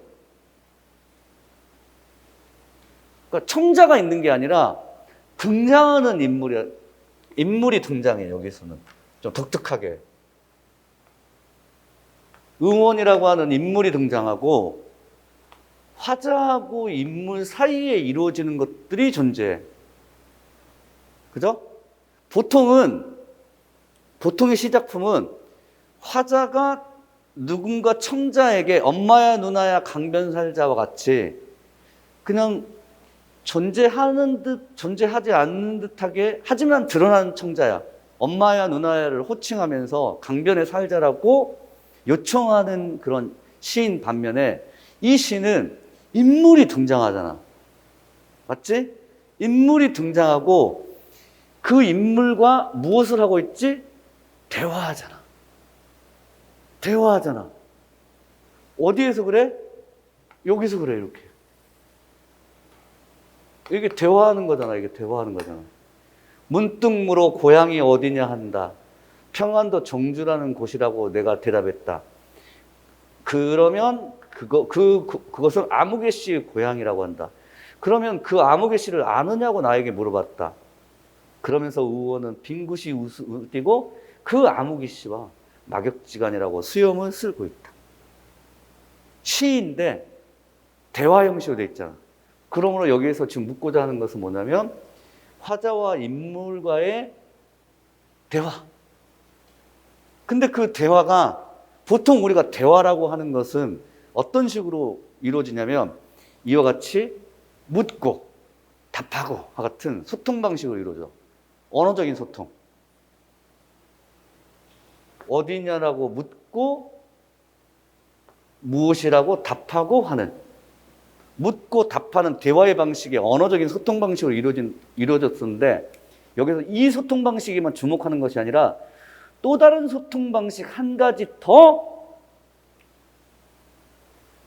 그러니까 청자가 있는 게 아니라 등장하는 인물이야. 인물이 등장해, 여기서는. 좀 독특하게. 의원이라고 하는 인물이 등장하고 화자하고 인물 사이에 이루어지는 것들이 존재해. 그죠? 보통의 시작품은 화자가 누군가 청자에게 엄마야 누나야 강변살자와 같이 그냥 존재하는 듯 존재하지 않는 듯하게 하지만 드러나는 청자야. 엄마야 누나야를 호칭하면서 강변의 살자라고 요청하는 그런 시인 반면에 이 시는 인물이 등장하잖아. 맞지? 인물이 등장하고 그 인물과 무엇을 하고 있지? 대화하잖아. 대화하잖아. 어디에서 그래? 여기서 그래, 이렇게. 이게 대화하는 거잖아. 이게 대화하는 거잖아. 문득 물어 고향이 어디냐 한다. 평안도 정주라는 곳이라고 내가 대답했다. 그러면 그것은 아무개 씨의 고향이라고 한다. 그러면 그 아무개 씨를 아느냐고 나에게 물어봤다. 그러면서 의원은 빙긋이 웃디고 그 아무개 씨와 막역지간이라고 수염을 쓸고 있다. 시인데 대화 형식으로 돼 있잖아. 그러므로 여기에서 지금 묻고자 하는 것은 뭐냐면 화자와 인물과의 대화. 근데 그 대화가 보통 우리가 대화라고 하는 것은 어떤 식으로 이루어지냐면 이와 같이 묻고 답하고 같은 소통 방식으로 이루어져. 언어적인 소통. 어디냐라고 묻고 무엇이라고 답하고 하는 묻고 답하는 대화의 방식이 언어적인 소통 방식으로 이루어졌었는데 여기서 이 소통 방식에만 주목하는 것이 아니라 또 다른 소통 방식 한 가지 더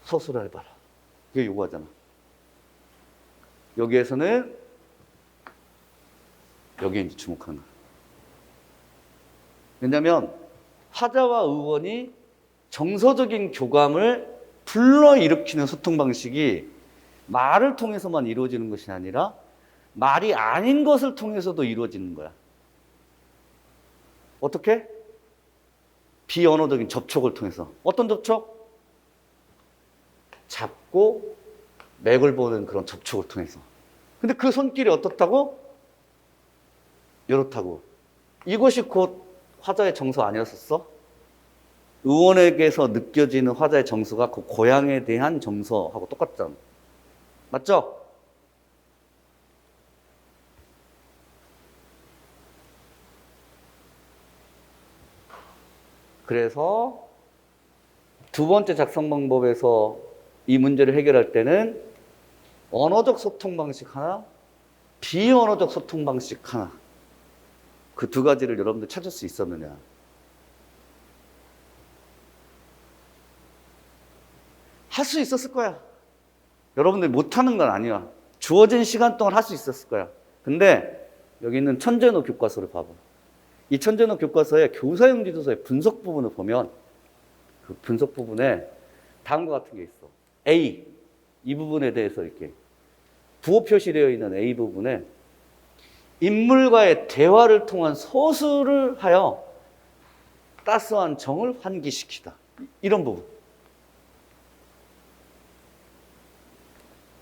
서술해봐라. 이게 요구하잖아. 여기에서는 여기에 이제 주목하는 거야. 왜냐하면 화자와 의원이 정서적인 교감을 불러일으키는 소통 방식이 말을 통해서만 이루어지는 것이 아니라 말이 아닌 것을 통해서도 이루어지는 거야. 어떻게? 비언어적인 접촉을 통해서. 어떤 접촉? 잡고 맥을 보는 그런 접촉을 통해서. 근데 그 손길이 어떻다고? 이렇다고. 이것이 곧 화자의 정서 아니었었어? 의원에게서 느껴지는 화자의 정서가 그 고향에 대한 정서하고 똑같잖아. 맞죠? 그래서 두 번째 작성 방법에서 이 문제를 해결할 때는 언어적 소통 방식 하나, 비언어적 소통 방식 하나. 그 두 가지를 여러분들 찾을 수 있었느냐. 할 수 있었을 거야. 여러분들 못하는 건 아니야. 주어진 시간 동안 할 수 있었을 거야. 근데 여기 있는 천재노 교과서를 봐봐. 이 천재노 교과서의 교사용 지도서의 분석 부분을 보면 그 분석 부분에 다음과 같은 게 있어. A, 이 부분에 대해서 이렇게 부호 표시되어 있는 A 부분에 인물과의 대화를 통한 서술을 하여 따스한 정을 환기시키다. 이런 부분.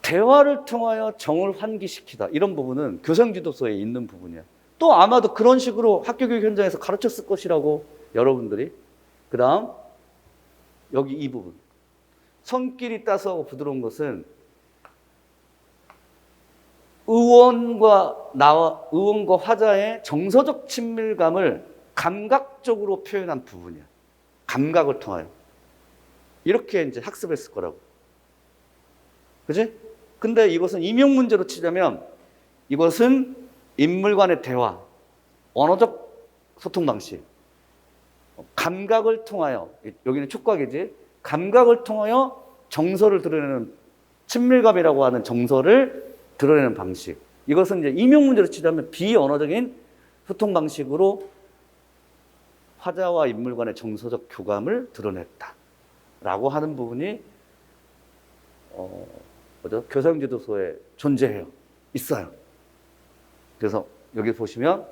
대화를 통하여 정을 환기시키다. 이런 부분은 교생지도서에 있는 부분이야. 또 아마도 그런 식으로 학교교육 현장에서 가르쳤을 것이라고 여러분들이. 그 다음 여기 이 부분. 손길이 따스하고 부드러운 것은 의원과 화자의 정서적 친밀감을 감각적으로 표현한 부분이야. 감각을 통하여. 이렇게 이제 학습했을 거라고. 그지? 근데 이것은 임용 문제로 치자면 이것은 인물 간의 대화, 언어적 소통 방식, 감각을 통하여, 여기는 촉각이지, 감각을 통하여 정서를 드러내는 친밀감이라고 하는 정서를 드러내는 방식. 이것은 이제 임용 문제로 치자면 비언어적인 소통 방식으로 화자와 인물 간의 정서적 교감을 드러냈다라고 하는 부분이 교사용 지도서에 존재해요. 있어요. 그래서 여기 보시면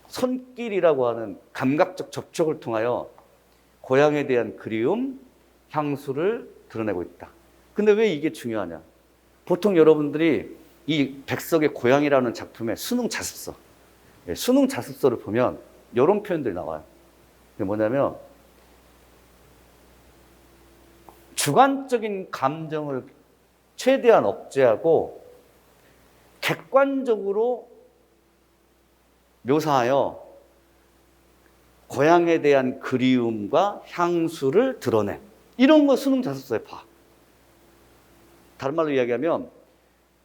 손길이라고 하는 감각적 접촉을 통하여 고향에 대한 그리움, 향수를 드러내고 있다. 근데 왜 이게 중요하냐? 보통 여러분들이 이 백석의 고향이라는 작품의 수능 자습서, 수능 자습서를 보면 이런 표현들이 나와요. 그게 뭐냐면 주관적인 감정을 최대한 억제하고 객관적으로 묘사하여 고향에 대한 그리움과 향수를 드러내. 이런 거 수능 자습서에 봐. 다른 말로 이야기하면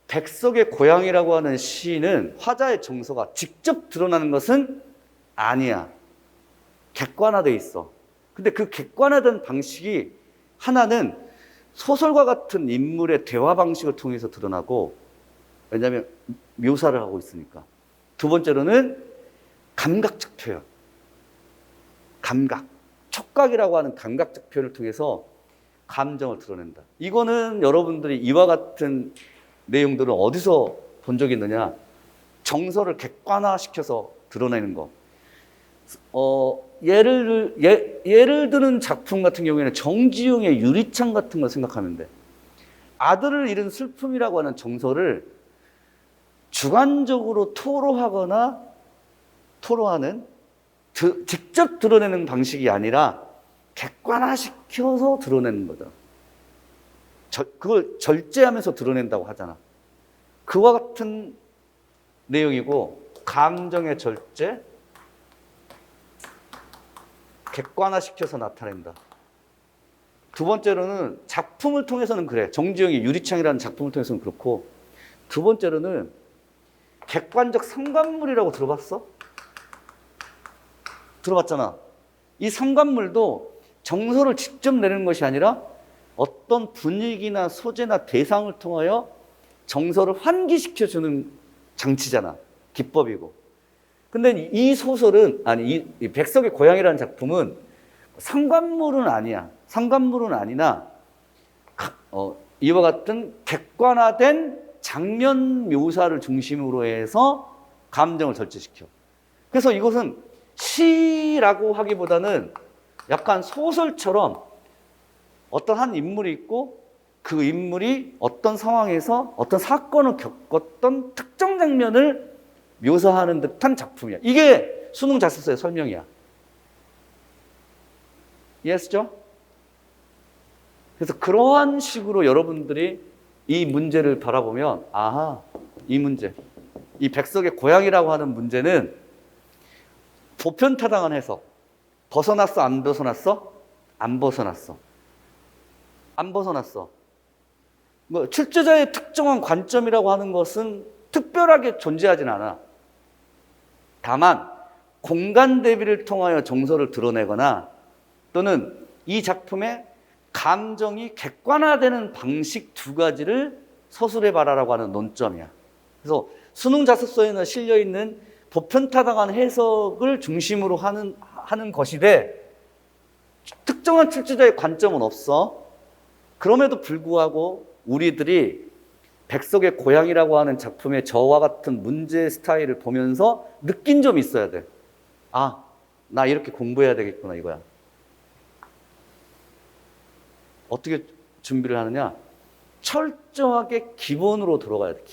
백석의 고향이라고 하는 시는 화자의 정서가 직접 드러나는 것은 아니야. 객관화돼 있어. 근데 그 객관화된 방식이 하나는 소설과 같은 인물의 대화 방식을 통해서 드러나고, 왜냐하면 묘사를 하고 있으니까. 두 번째로는 감각적 표현. 감각. 촉각이라고 하는 감각적 표현을 통해서 감정을 드러낸다. 이거는 여러분들이 이와 같은 내용들을 어디서 본 적이 있느냐? 정서를 객관화시켜서 드러내는 거. 예를 드는 작품 같은 경우에는 정지용의 유리창 같은 걸 생각하면 돼. 아들을 잃은 슬픔이라고 하는 정서를 주관적으로 토로하는 직접 드러내는 방식이 아니라 객관화시켜서 드러내는 거죠. 그걸 절제하면서 드러낸다고 하잖아. 그와 같은 내용이고, 감정의 절제, 객관화시켜서 나타낸다. 두 번째로는 작품을 통해서는 그래. 정지용의 유리창이라는 작품을 통해서는 그렇고, 두 번째로는 객관적 상관물이라고 들어봤어? 들어봤잖아. 이 상관물도 정서를 직접 내는 것이 아니라 어떤 분위기나 소재나 대상을 통하여 정서를 환기시켜주는 장치잖아. 기법이고. 근데 이 소설은, 아니, 이 백석의 고향이라는 작품은 상관물은 아니야. 상관물은 아니나, 이와 같은 객관화된 장면 묘사를 중심으로 해서 감정을 절제시켜. 그래서 이것은 시라고 하기보다는 약간 소설처럼 어떤 한 인물이 있고 그 인물이 어떤 상황에서 어떤 사건을 겪었던 특정 장면을 묘사하는 듯한 작품이야. 이게 수능 자습서의 설명이야. 이해하시죠? 그래서 그러한 식으로 여러분들이 이 문제를 바라보면, 아하, 이 문제, 이 백석의 고향이라고 하는 문제는 보편타당한 해석. 벗어났어? 안 벗어났어? 안 벗어났어. 안 벗어났어. 뭐 출제자의 특정한 관점이라고 하는 것은 특별하게 존재하진 않아. 다만 공간 대비를 통하여 정서를 드러내거나 또는 이 작품의 감정이 객관화되는 방식 두 가지를 서술해 봐라라고 하는 논점이야. 그래서 수능 자습서에는 실려 있는 보편타당한 해석을 중심으로 하는 것이되 특정한 출제자의 관점은 없어. 그럼에도 불구하고 우리들이 백석의 고향이라고 하는 작품의 저와 같은 문제 스타일을 보면서 느낀 점이 있어야 돼. 아, 나 이렇게 공부해야 되겠구나, 이거야. 어떻게 준비를 하느냐? 철저하게 기본으로 들어가야 돼,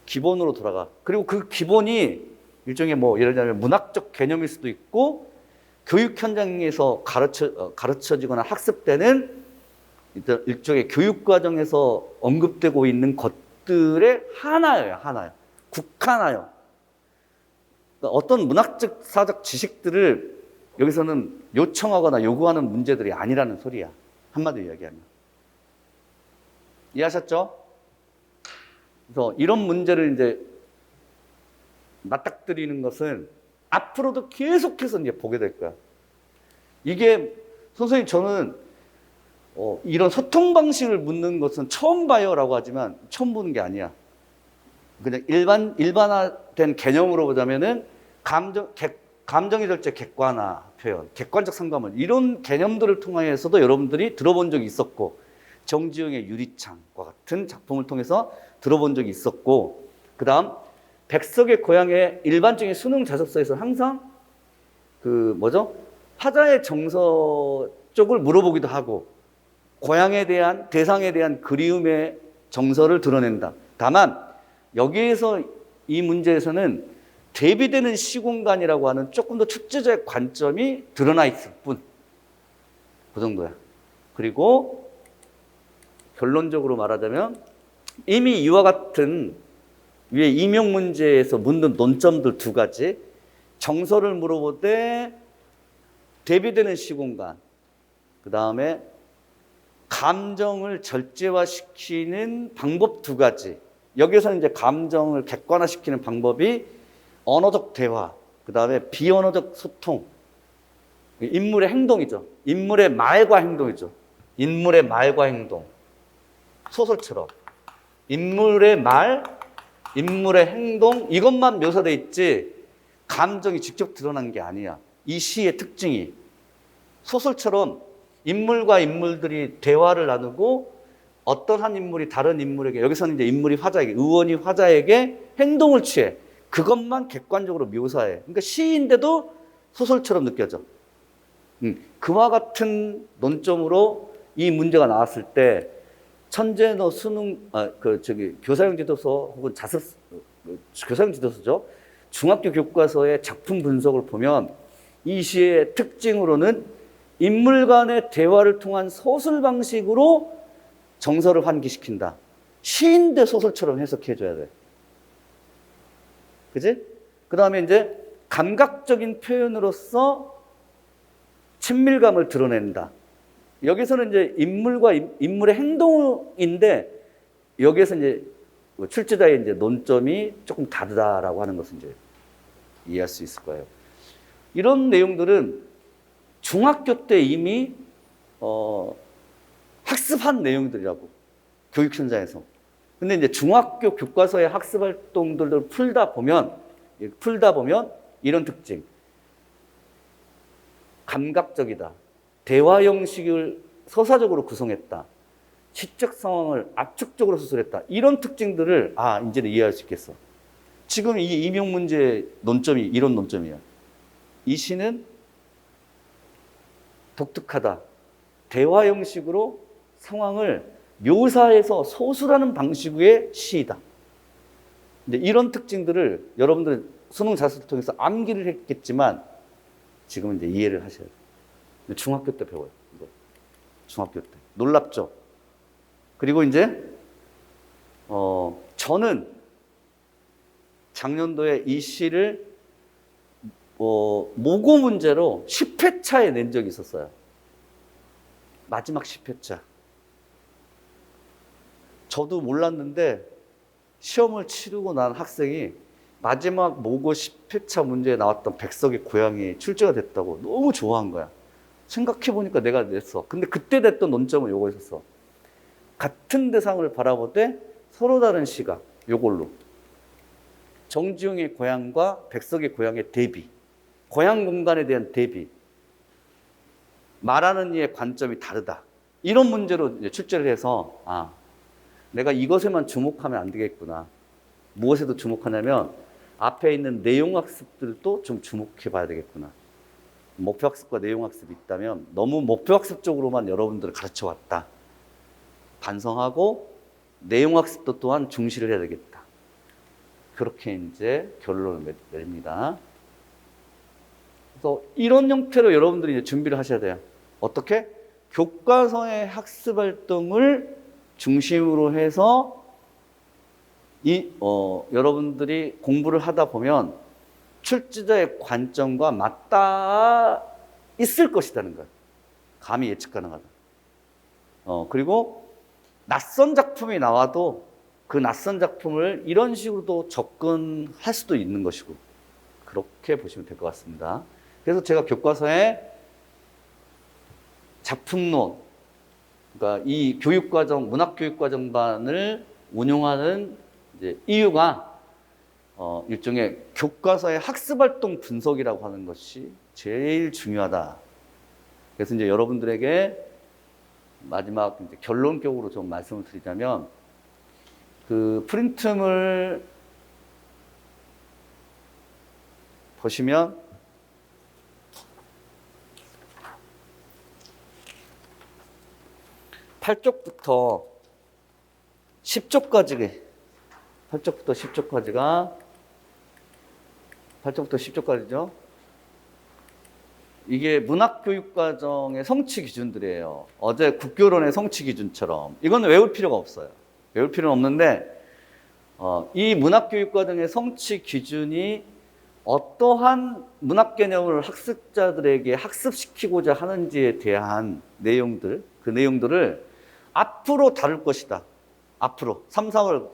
기본으로 돌아가. 그리고 그 기본이 일종의 뭐 예를 들면 문학적 개념일 수도 있고 교육 현장에서 가르쳐지거나 학습되는 일종의 교육 과정에서 언급되고 있는 것들의 하나예요. 국하나요. 그러니까 어떤 문학적 사적 지식들을 여기서는 요청하거나 요구하는 문제들이 아니라는 소리야. 한마디로 이야기하면. 이해하셨죠? 그래서 이런 문제를 이제 맞닥뜨리는 것은 앞으로도 계속해서 이제 보게 될 거야. 이게 선생님 저는 이런 소통 방식을 묻는 것은 처음 봐요라고 하지만 처음 보는 게 아니야. 그냥 일반화된 개념으로 보자면은 감정의 절제 객관화 표현, 객관적 상관물 이런 개념들을 통해서도 여러분들이 들어본 적이 있었고 정지용의 유리창과 같은 작품을 통해서 들어본 적이 있었고 그 다음 백석의 고향의 일반적인 수능 자습서에서 항상 화자의 정서 쪽을 물어보기도 하고 고향에 대한 대상에 대한 그리움의 정서를 드러낸다. 다만 여기에서 이 문제에서는 대비되는 시공간이라고 하는 조금 더 출제자의 관점이 드러나 있을 뿐. 그 정도야. 그리고 결론적으로 말하자면 이미 이와 같은 위에 임용 문제에서 묻는 논점들 두 가지, 정서를 물어보되 대비되는 시공간, 그 다음에 감정을 절제화시키는 방법 두 가지. 여기서는 이제 감정을 객관화시키는 방법이 언어적 대화, 그 다음에 비언어적 소통, 인물의 행동이죠. 인물의 말과 행동이죠. 인물의 말과 행동. 소설처럼. 인물의 말, 인물의 행동, 이것만 묘사되어 있지 감정이 직접 드러난 게 아니야. 이 시의 특징이. 소설처럼 인물과 인물들이 대화를 나누고 어떤 한 인물이 다른 인물에게, 여기서는 이제 인물이 화자에게, 의원이 화자에게 행동을 취해. 그것만 객관적으로 묘사해. 그러니까 시인데도 소설처럼 느껴져. 그와 같은 논점으로 이 문제가 나왔을 때 천재너 수능, 교사형 지도서 혹은 교사형 지도서죠. 중학교 교과서의 작품 분석을 보면 이 시의 특징으로는 인물 간의 대화를 통한 소설 방식으로 정서를 환기시킨다. 시인데 소설처럼 해석해줘야 돼. 그지? 그 다음에 이제 감각적인 표현으로서 친밀감을 드러낸다. 여기서는 이제 인물과 인물의 행동인데 여기에서 이제 출제자의 이제 논점이 조금 다르다라고 하는 것을 이제 이해할 수 있을 거예요. 이런 내용들은 중학교 때 이미 학습한 내용들이라고, 교육 현장에서. 근데 이제 중학교 교과서의 학습 활동들을 풀다 보면 이런 특징. 감각적이다. 대화 형식을 서사적으로 구성했다. 시적 상황을 압축적으로 수술했다. 이런 특징들을 이제는 이해할 수 있겠어. 지금 이 임용 문제의 논점이 이런 논점이야. 이 시는 독특하다. 대화 형식으로 상황을 묘사해서 소술하는 방식의 시이다. 근데 이런 특징들을 여러분들 수능 자습을 통해서 암기를 했겠지만 지금은 이제 이해를 하셔야 돼요. 중학교 때 배워요. 이거. 중학교 때. 놀랍죠? 그리고 이제 저는 작년도에 이 시를 모고 문제로 10회차에 낸 적이 있었어요. 마지막 10회차. 저도 몰랐는데 시험을 치르고 난 학생이 마지막 모고 10회차 문제에 나왔던 백석의 고향이 출제가 됐다고 너무 좋아한 거야. 생각해보니까 내가 냈어. 근데 그때 냈던 논점은 요거 있었어. 같은 대상을 바라보되 서로 다른 시각, 요걸로. 정지용의 고향과 백석의 고향의 대비. 고향 공간에 대한 대비. 말하는 이의 관점이 다르다. 이런 문제로 이제 출제를 해서 내가 이것에만 주목하면 안 되겠구나. 무엇에도 주목하냐면 앞에 있는 내용학습들도 좀 주목해 봐야 되겠구나. 목표학습과 내용학습이 있다면 너무 목표학습 쪽으로만 여러분들을 가르쳐 왔다. 반성하고 내용학습도 또한 중시를 해야 되겠다. 그렇게 이제 결론을 냅니다. 그래서 이런 형태로 여러분들이 이제 준비를 하셔야 돼요. 어떻게? 교과서의 학습 활동을 중심으로 해서 여러분들이 공부를 하다 보면 출제자의 관점과 맞닿아 있을 것이라는 거예요. 감히 예측 가능하다. 그리고 낯선 작품이 나와도 그 낯선 작품을 이런 식으로도 접근할 수도 있는 것이고, 그렇게 보시면 될 것 같습니다. 그래서 제가 교과서에 작품론, 그러니까 이 교육과정, 문학교육과정반을 운용하는 이제 이유가 일종의 교과서의 학습활동 분석이라고 하는 것이 제일 중요하다. 그래서 이제 여러분들에게 마지막 이제 결론적으로 좀 말씀을 드리자면, 그 프린트물 보시면 8쪽부터 10쪽까지 8쪽부터 10쪽까지가 8쪽부터 10쪽까지죠. 이게 문학교육과정의 성취 기준들이에요. 어제 국교론의 성취 기준처럼. 이건 외울 필요가 없어요. 외울 필요는 없는데 이 문학교육과정의 성취 기준이 어떠한 문학 개념을 학습자들에게 학습시키고자 하는지에 대한 내용들, 그 내용들을 앞으로 다룰 것이다. 앞으로 3, 4월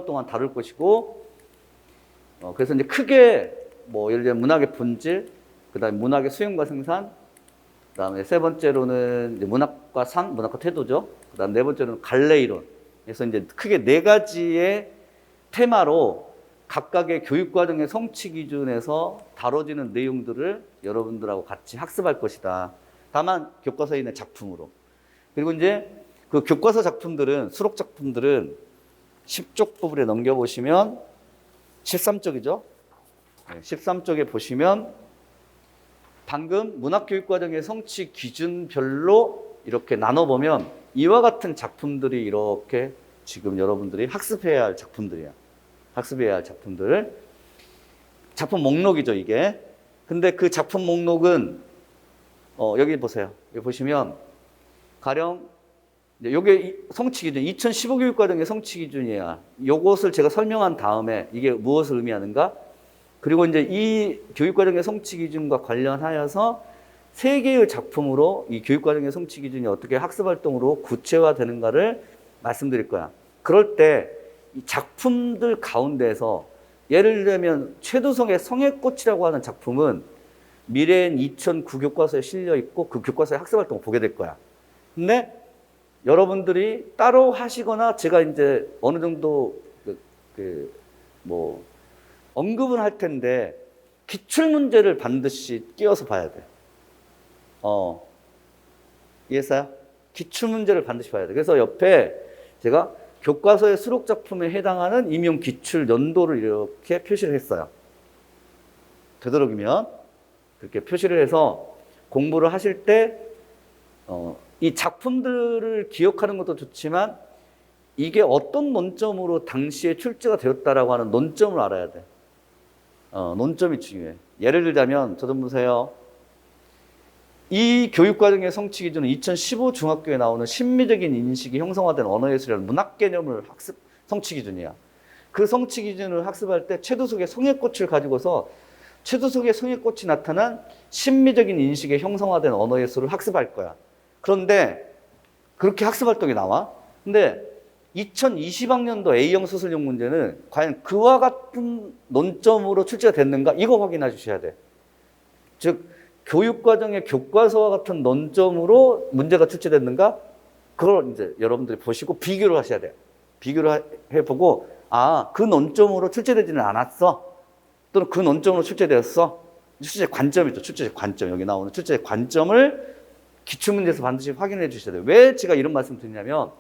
동안 다룰 것이고, 그래서 이제 크게 뭐 예를 들면 문학의 본질, 그다음에 문학의 수용과 생산, 그다음에 세 번째로는 이제 문학과 상, 문학과 태도죠. 그다음 네 번째로는 갈래 이론. 그래서 이제 크게 네 가지의 테마로 각각의 교육과정의 성취 기준에서 다뤄지는 내용들을 여러분들하고 같이 학습할 것이다. 다만 교과서에 있는 작품으로. 그리고 이제 그 교과서 작품들은, 수록 작품들은 10쪽 부분에 넘겨보시면 13쪽이죠. 13쪽에 보시면 방금 문학교육과정의 성취 기준별로 이렇게 나눠보면 이와 같은 작품들이 이렇게 지금 여러분들이 학습해야 할 작품들이야. 학습해야 할 작품들. 작품 목록이죠, 이게. 근데 그 작품 목록은, 여기 보세요. 여기 보시면, 가령, 이게 성취 기준, 2015 교육과정의 성취 기준이야. 요것을 제가 설명한 다음에 이게 무엇을 의미하는가? 그리고 이제 이 교육과정의 성취 기준과 관련하여서 세 개의 작품으로 이 교육과정의 성취 기준이 어떻게 학습 활동으로 구체화되는가를 말씀드릴 거야. 그럴 때 이 작품들 가운데서 예를 들면 최두성의 성의꽃이라고 하는 작품은 미래엔 2009 교과서에 실려 있고 그 교과서의 학습 활동을 보게 될 거야. 근데 여러분들이 따로 하시거나 제가 이제 어느 정도 언급은 할 텐데 기출 문제를 반드시 끼워서 봐야 돼. 이해했어요? 기출 문제를 반드시 봐야 돼. 그래서 옆에 제가 교과서의 수록 작품에 해당하는 임용 기출 연도를 이렇게 표시를 했어요. 되도록이면 그렇게 표시를 해서 공부를 하실 때 이 작품들을 기억하는 것도 좋지만 이게 어떤 논점으로 당시에 출제가 되었다라고 하는 논점을 알아야 돼. 논점이 중요해. 예를 들자면 저 좀 보세요. 이 교육과정의 성취 기준은 2015 중학교에 나오는 심미적인 인식이 형성화된 언어예술이라는 문학 개념을 학습 성취 기준이야. 그 성취 기준을 학습할 때 최두석의 성의꽃을 가지고서 최두석의 성의꽃이 나타난 심미적인 인식에 형성화된 언어예술을 학습할 거야. 그런데 그렇게 학습 활동이 나와. 근데 2020학년도 A형 수술용 문제는 과연 그와 같은 논점으로 출제가 됐는가? 이거 확인해 주셔야 돼. 즉 교육과정의 교과서와 같은 논점으로 문제가 출제됐는가? 그걸 이제 여러분들이 보시고 비교를 하셔야 돼요. 비교를 해보고 그 논점으로 출제되지는 않았어. 또는 그 논점으로 출제되었어. 출제 관점이죠. 출제 관점. 여기 나오는 출제 관점을 기출문제에서 반드시 확인해 주셔야 돼요. 왜 제가 이런 말씀 드리냐면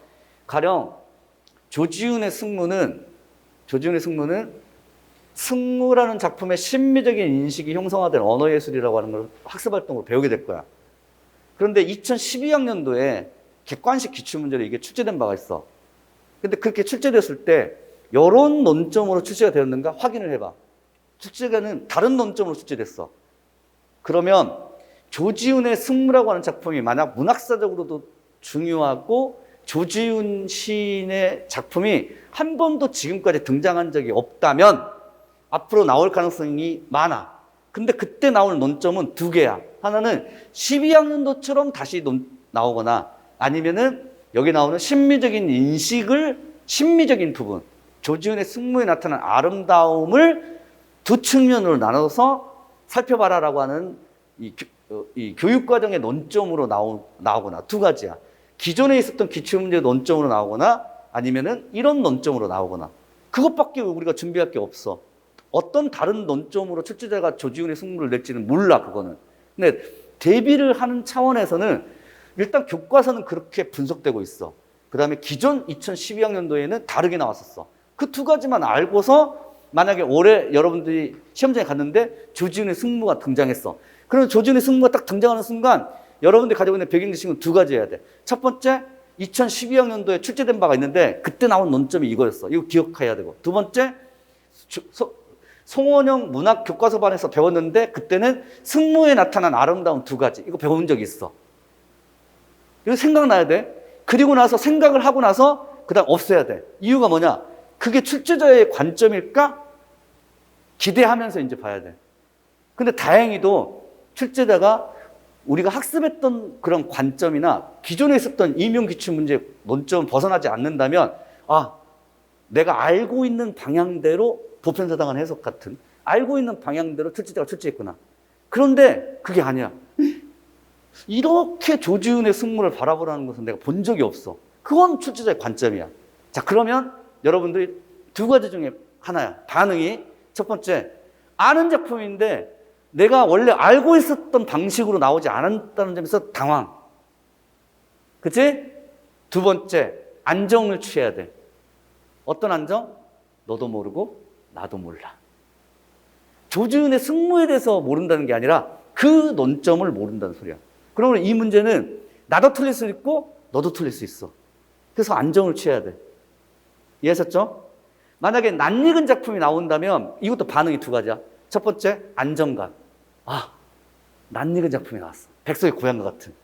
가령 조지훈의 승무는 승무라는 작품의 심미적인 인식이 형성화된 언어예술이라고 하는 걸 학습활동으로 배우게 될 거야. 그런데 2012학년도에 객관식 기출문제로 이게 출제된 바가 있어. 근데 그렇게 출제됐을 때 이런 논점으로 출제가 되었는가 확인을 해봐. 출제가는 다른 논점으로 출제됐어. 그러면 조지훈의 승무라고 하는 작품이 만약 문학사적으로도 중요하고 조지훈 시인의 작품이 한 번도 지금까지 등장한 적이 없다면 앞으로 나올 가능성이 많아. 근데 그때 나올 논점은 두 개야. 하나는 12학년도처럼 다시 나오거나 아니면은 여기 나오는 심미적인 부분, 조지훈의 승무에 나타난 아름다움을 두 측면으로 나눠서 살펴봐라라고 하는 이 교육과정의 논점으로 나오거나 두 가지야. 기존에 있었던 기출문제 논점으로 나오거나 아니면은 이런 논점으로 나오거나 그것밖에 우리가 준비할 게 없어. 어떤 다른 논점으로 출제자가 조지훈의 승무를 낼지는 몰라, 그거는. 근데 대비를 하는 차원에서는 일단 교과서는 그렇게 분석되고 있어. 그 다음에 기존 2012학년도에는 다르게 나왔었어. 그 두 가지만 알고서 만약에 올해 여러분들이 시험장에 갔는데 조지훈의 승무가 등장했어. 그러면 조지훈의 승무가 딱 등장하는 순간 여러분들이 가지고 있는 백인지식은 두 가지 해야 돼. 첫 번째, 2012학년도에 출제된 바가 있는데 그때 나온 논점이 이거였어. 이거 기억해야 되고. 두 번째, 송원영 문학 교과서반에서 배웠는데 그때는 승무에 나타난 아름다운 두 가지. 이거 배운 적이 있어. 이거 생각나야 돼. 그리고 나서 생각을 하고 나서 그다음 없애야 돼. 이유가 뭐냐? 그게 출제자의 관점일까? 기대하면서 이제 봐야 돼. 근데 다행히도 출제자가 우리가 학습했던 그런 관점이나 기존에 있었던 임용기출문제 논점을 벗어나지 않는다면 내가 알고 있는 방향대로 보편사당한 해석 같은 알고 있는 방향대로 출제자가 출제했구나. 그런데 그게 아니야. 이렇게 조지훈의 승무를 바라보라는 것은 내가 본 적이 없어. 그건 출제자의 관점이야. 자, 그러면 여러분들이 두 가지 중에 하나야. 반응이 첫 번째, 아는 작품인데 내가 원래 알고 있었던 방식으로 나오지 않았다는 점에서 당황. 그치? 두 번째, 안정을 취해야 돼. 어떤 안정? 너도 모르고 나도 몰라. 조지훈의 승무에 대해서 모른다는 게 아니라 그 논점을 모른다는 소리야. 그러면 이 문제는 나도 틀릴 수 있고 너도 틀릴 수 있어. 그래서 안정을 취해야 돼. 이해하셨죠? 만약에 낯익은 작품이 나온다면 이것도 반응이 두 가지야. 첫 번째, 안정감. 낯익은 작품이 나왔어. 백석의 고향과 같은.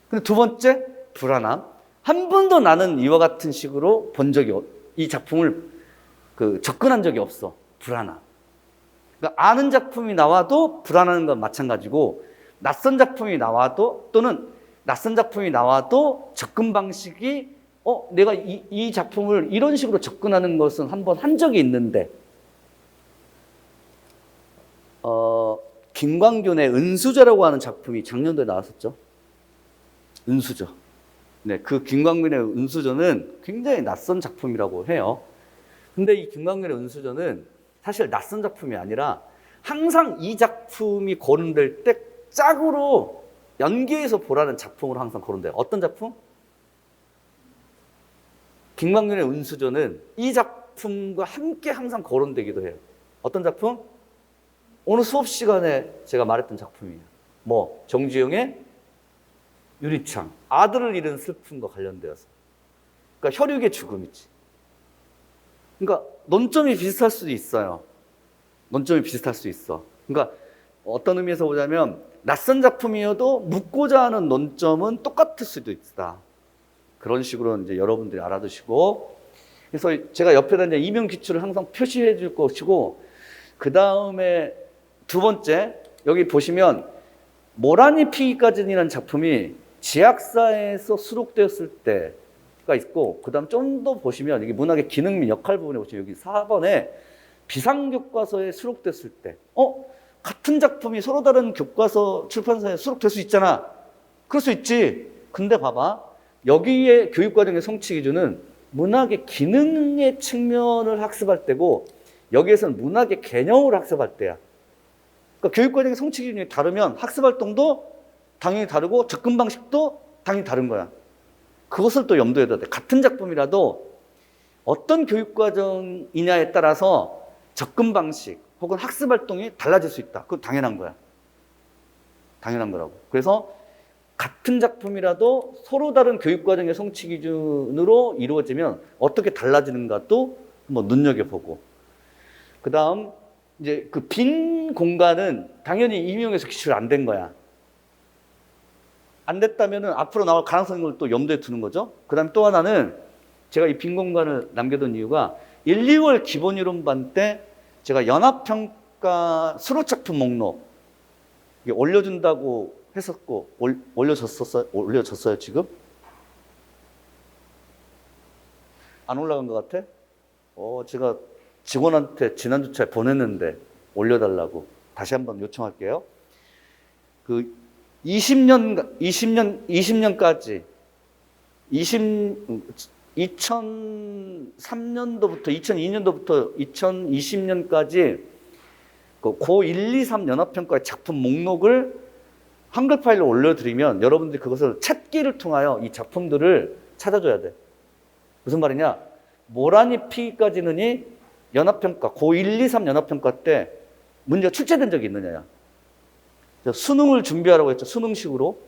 근데 두 번째, 불안함. 한 번도 나는 이와 같은 식으로 본 적이 이 작품을 접근한 적이 없어. 불안함. 그러니까 아는 작품이 나와도 불안한 건 마찬가지고 낯선 작품이 나와도 또는 낯선 작품이 나와도 접근 방식이 내가 이 작품을 이런 식으로 접근하는 것은 한번 한 적이 있는데 김광균의 은수저라고 하는 작품이 작년도에 나왔었죠. 은수저. 네, 그 김광균의 은수저는 굉장히 낯선 작품이라고 해요. 근데 이 김광균의 은수저는 사실 낯선 작품이 아니라 항상 이 작품이 거론될 때 짝으로 연계해서 보라는 작품으로 항상 거론돼요. 어떤 작품? 김광균의 은수저는 이 작품과 함께 항상 거론되기도 해요. 어떤 작품? 오늘 수업 시간에 제가 말했던 작품이에요. 정주영의 유리창. 아들을 잃은 슬픔과 관련되어서. 그러니까 혈육의 죽음이지. 그러니까 논점이 비슷할 수도 있어요. 논점이 비슷할 수 있어. 그러니까 어떤 의미에서 보자면 낯선 작품이어도 묻고자 하는 논점은 똑같을 수도 있다. 그런 식으로 이제 여러분들이 알아두시고, 그래서 제가 옆에다 이제 임용 기출을 항상 표시해 줄 것이고, 그 다음에 두 번째, 여기 보시면 모란이 피기까지라는 작품이 지학사에서 수록되었을 때가 있고, 그 다음 좀 더 보시면 이게 문학의 기능 및 역할 부분에 보시면 여기 4번에 비상교과서에 수록됐을 때, 같은 작품이 서로 다른 교과서 출판사에 수록될 수 있잖아. 그럴 수 있지. 근데 봐봐. 여기에 교육과정의 성취 기준은 문학의 기능의 측면을 학습할 때고 여기에서는 문학의 개념을 학습할 때야. 그러니까 교육과정의 성취 기준이 다르면 학습 활동도 당연히 다르고 접근 방식도 당연히 다른 거야. 그것을 또 염두에 둬야 돼. 같은 작품이라도 어떤 교육과정이냐에 따라서 접근 방식 혹은 학습 활동이 달라질 수 있다. 그건 당연한 거야. 당연한 거라고. 그래서 같은 작품이라도 서로 다른 교육과정의 성취 기준으로 이루어지면 어떻게 달라지는가도 한번 눈여겨보고, 그 다음 이제 그 빈 공간은 당연히 임용해서 기출 안 된 거야. 안 됐다면은 앞으로 나올 가능성을 또 염두에 두는 거죠. 그 다음에 또 하나는 제가 이 빈 공간을 남겨둔 이유가 1, 2월 기본이론반 때 제가 연합평가 수로작품 목록 올려준다고 했었고, 올려졌어요, 지금? 안 올라간 것 같아? 제가 직원한테 지난주차에 보냈는데 올려달라고 다시 한번 요청할게요. 20년까지 2003년도부터 2002년도부터 2020년까지 고 1, 2, 3 연합평가의 작품 목록을 한글 파일로 올려드리면 여러분들이 그것을 찾기를 통하여 이 작품들을 찾아줘야 돼. 무슨 말이냐? 모란이 피기까지는이 연합평가, 고 1, 2, 3 연합평가 때 문제가 출제된 적이 있느냐야. 수능을 준비하라고 했죠. 수능식으로.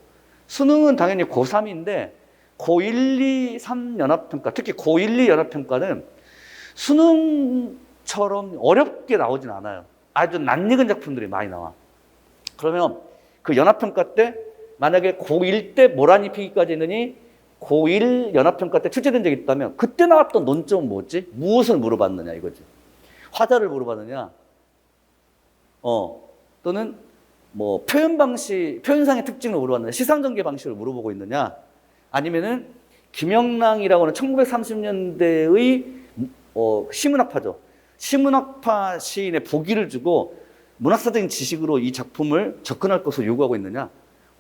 수능은 당연히 고3인데 고1, 2, 3 연합평가, 특히 고1, 2 연합평가는 수능처럼 어렵게 나오진 않아요. 아주 낯익은 작품들이 많이 나와. 그러면 그 연합평가 때 만약에 고1 때 모란이 피기까지 했느니 고1 연합평가 때 출제된 적이 있다면 그때 나왔던 논점은 뭐지? 무엇을 물어봤느냐 이거지. 화자를 물어봤느냐? 또는 뭐 표현 방식, 표현상의 특징을 물어봤느냐? 시상 전개 방식을 물어보고 있느냐? 아니면은 김영랑이라고 하는 1930년대의 시문학파죠. 시문학파 시인의 보기를 주고 문학사적인 지식으로 이 작품을 접근할 것을 요구하고 있느냐?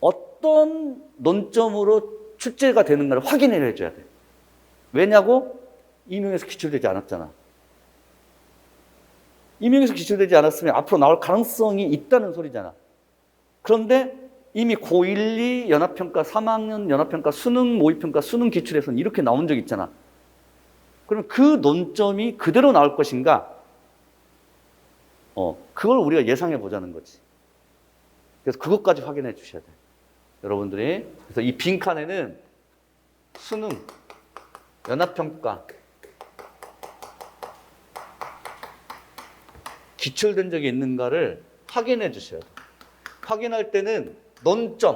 어떤 논점으로 출제가 되는가를 확인을 해줘야 돼. 왜냐고? 임용에서 기출되지 않았잖아. 임용에서 기출되지 않았으면 앞으로 나올 가능성이 있다는 소리잖아. 그런데 이미 고1, 2 연합평가, 3학년 연합평가, 수능 모의평가, 수능 기출에서는 이렇게 나온 적이 있잖아. 그러면 그 논점이 그대로 나올 것인가? 그걸 우리가 예상해 보자는 거지. 그래서 그것까지 확인해 주셔야 돼. 여러분들이. 그래서 이 빈칸에는 수능, 연합평가, 기출된 적이 있는가를 확인해 주셔야 돼. 확인할 때는 논점,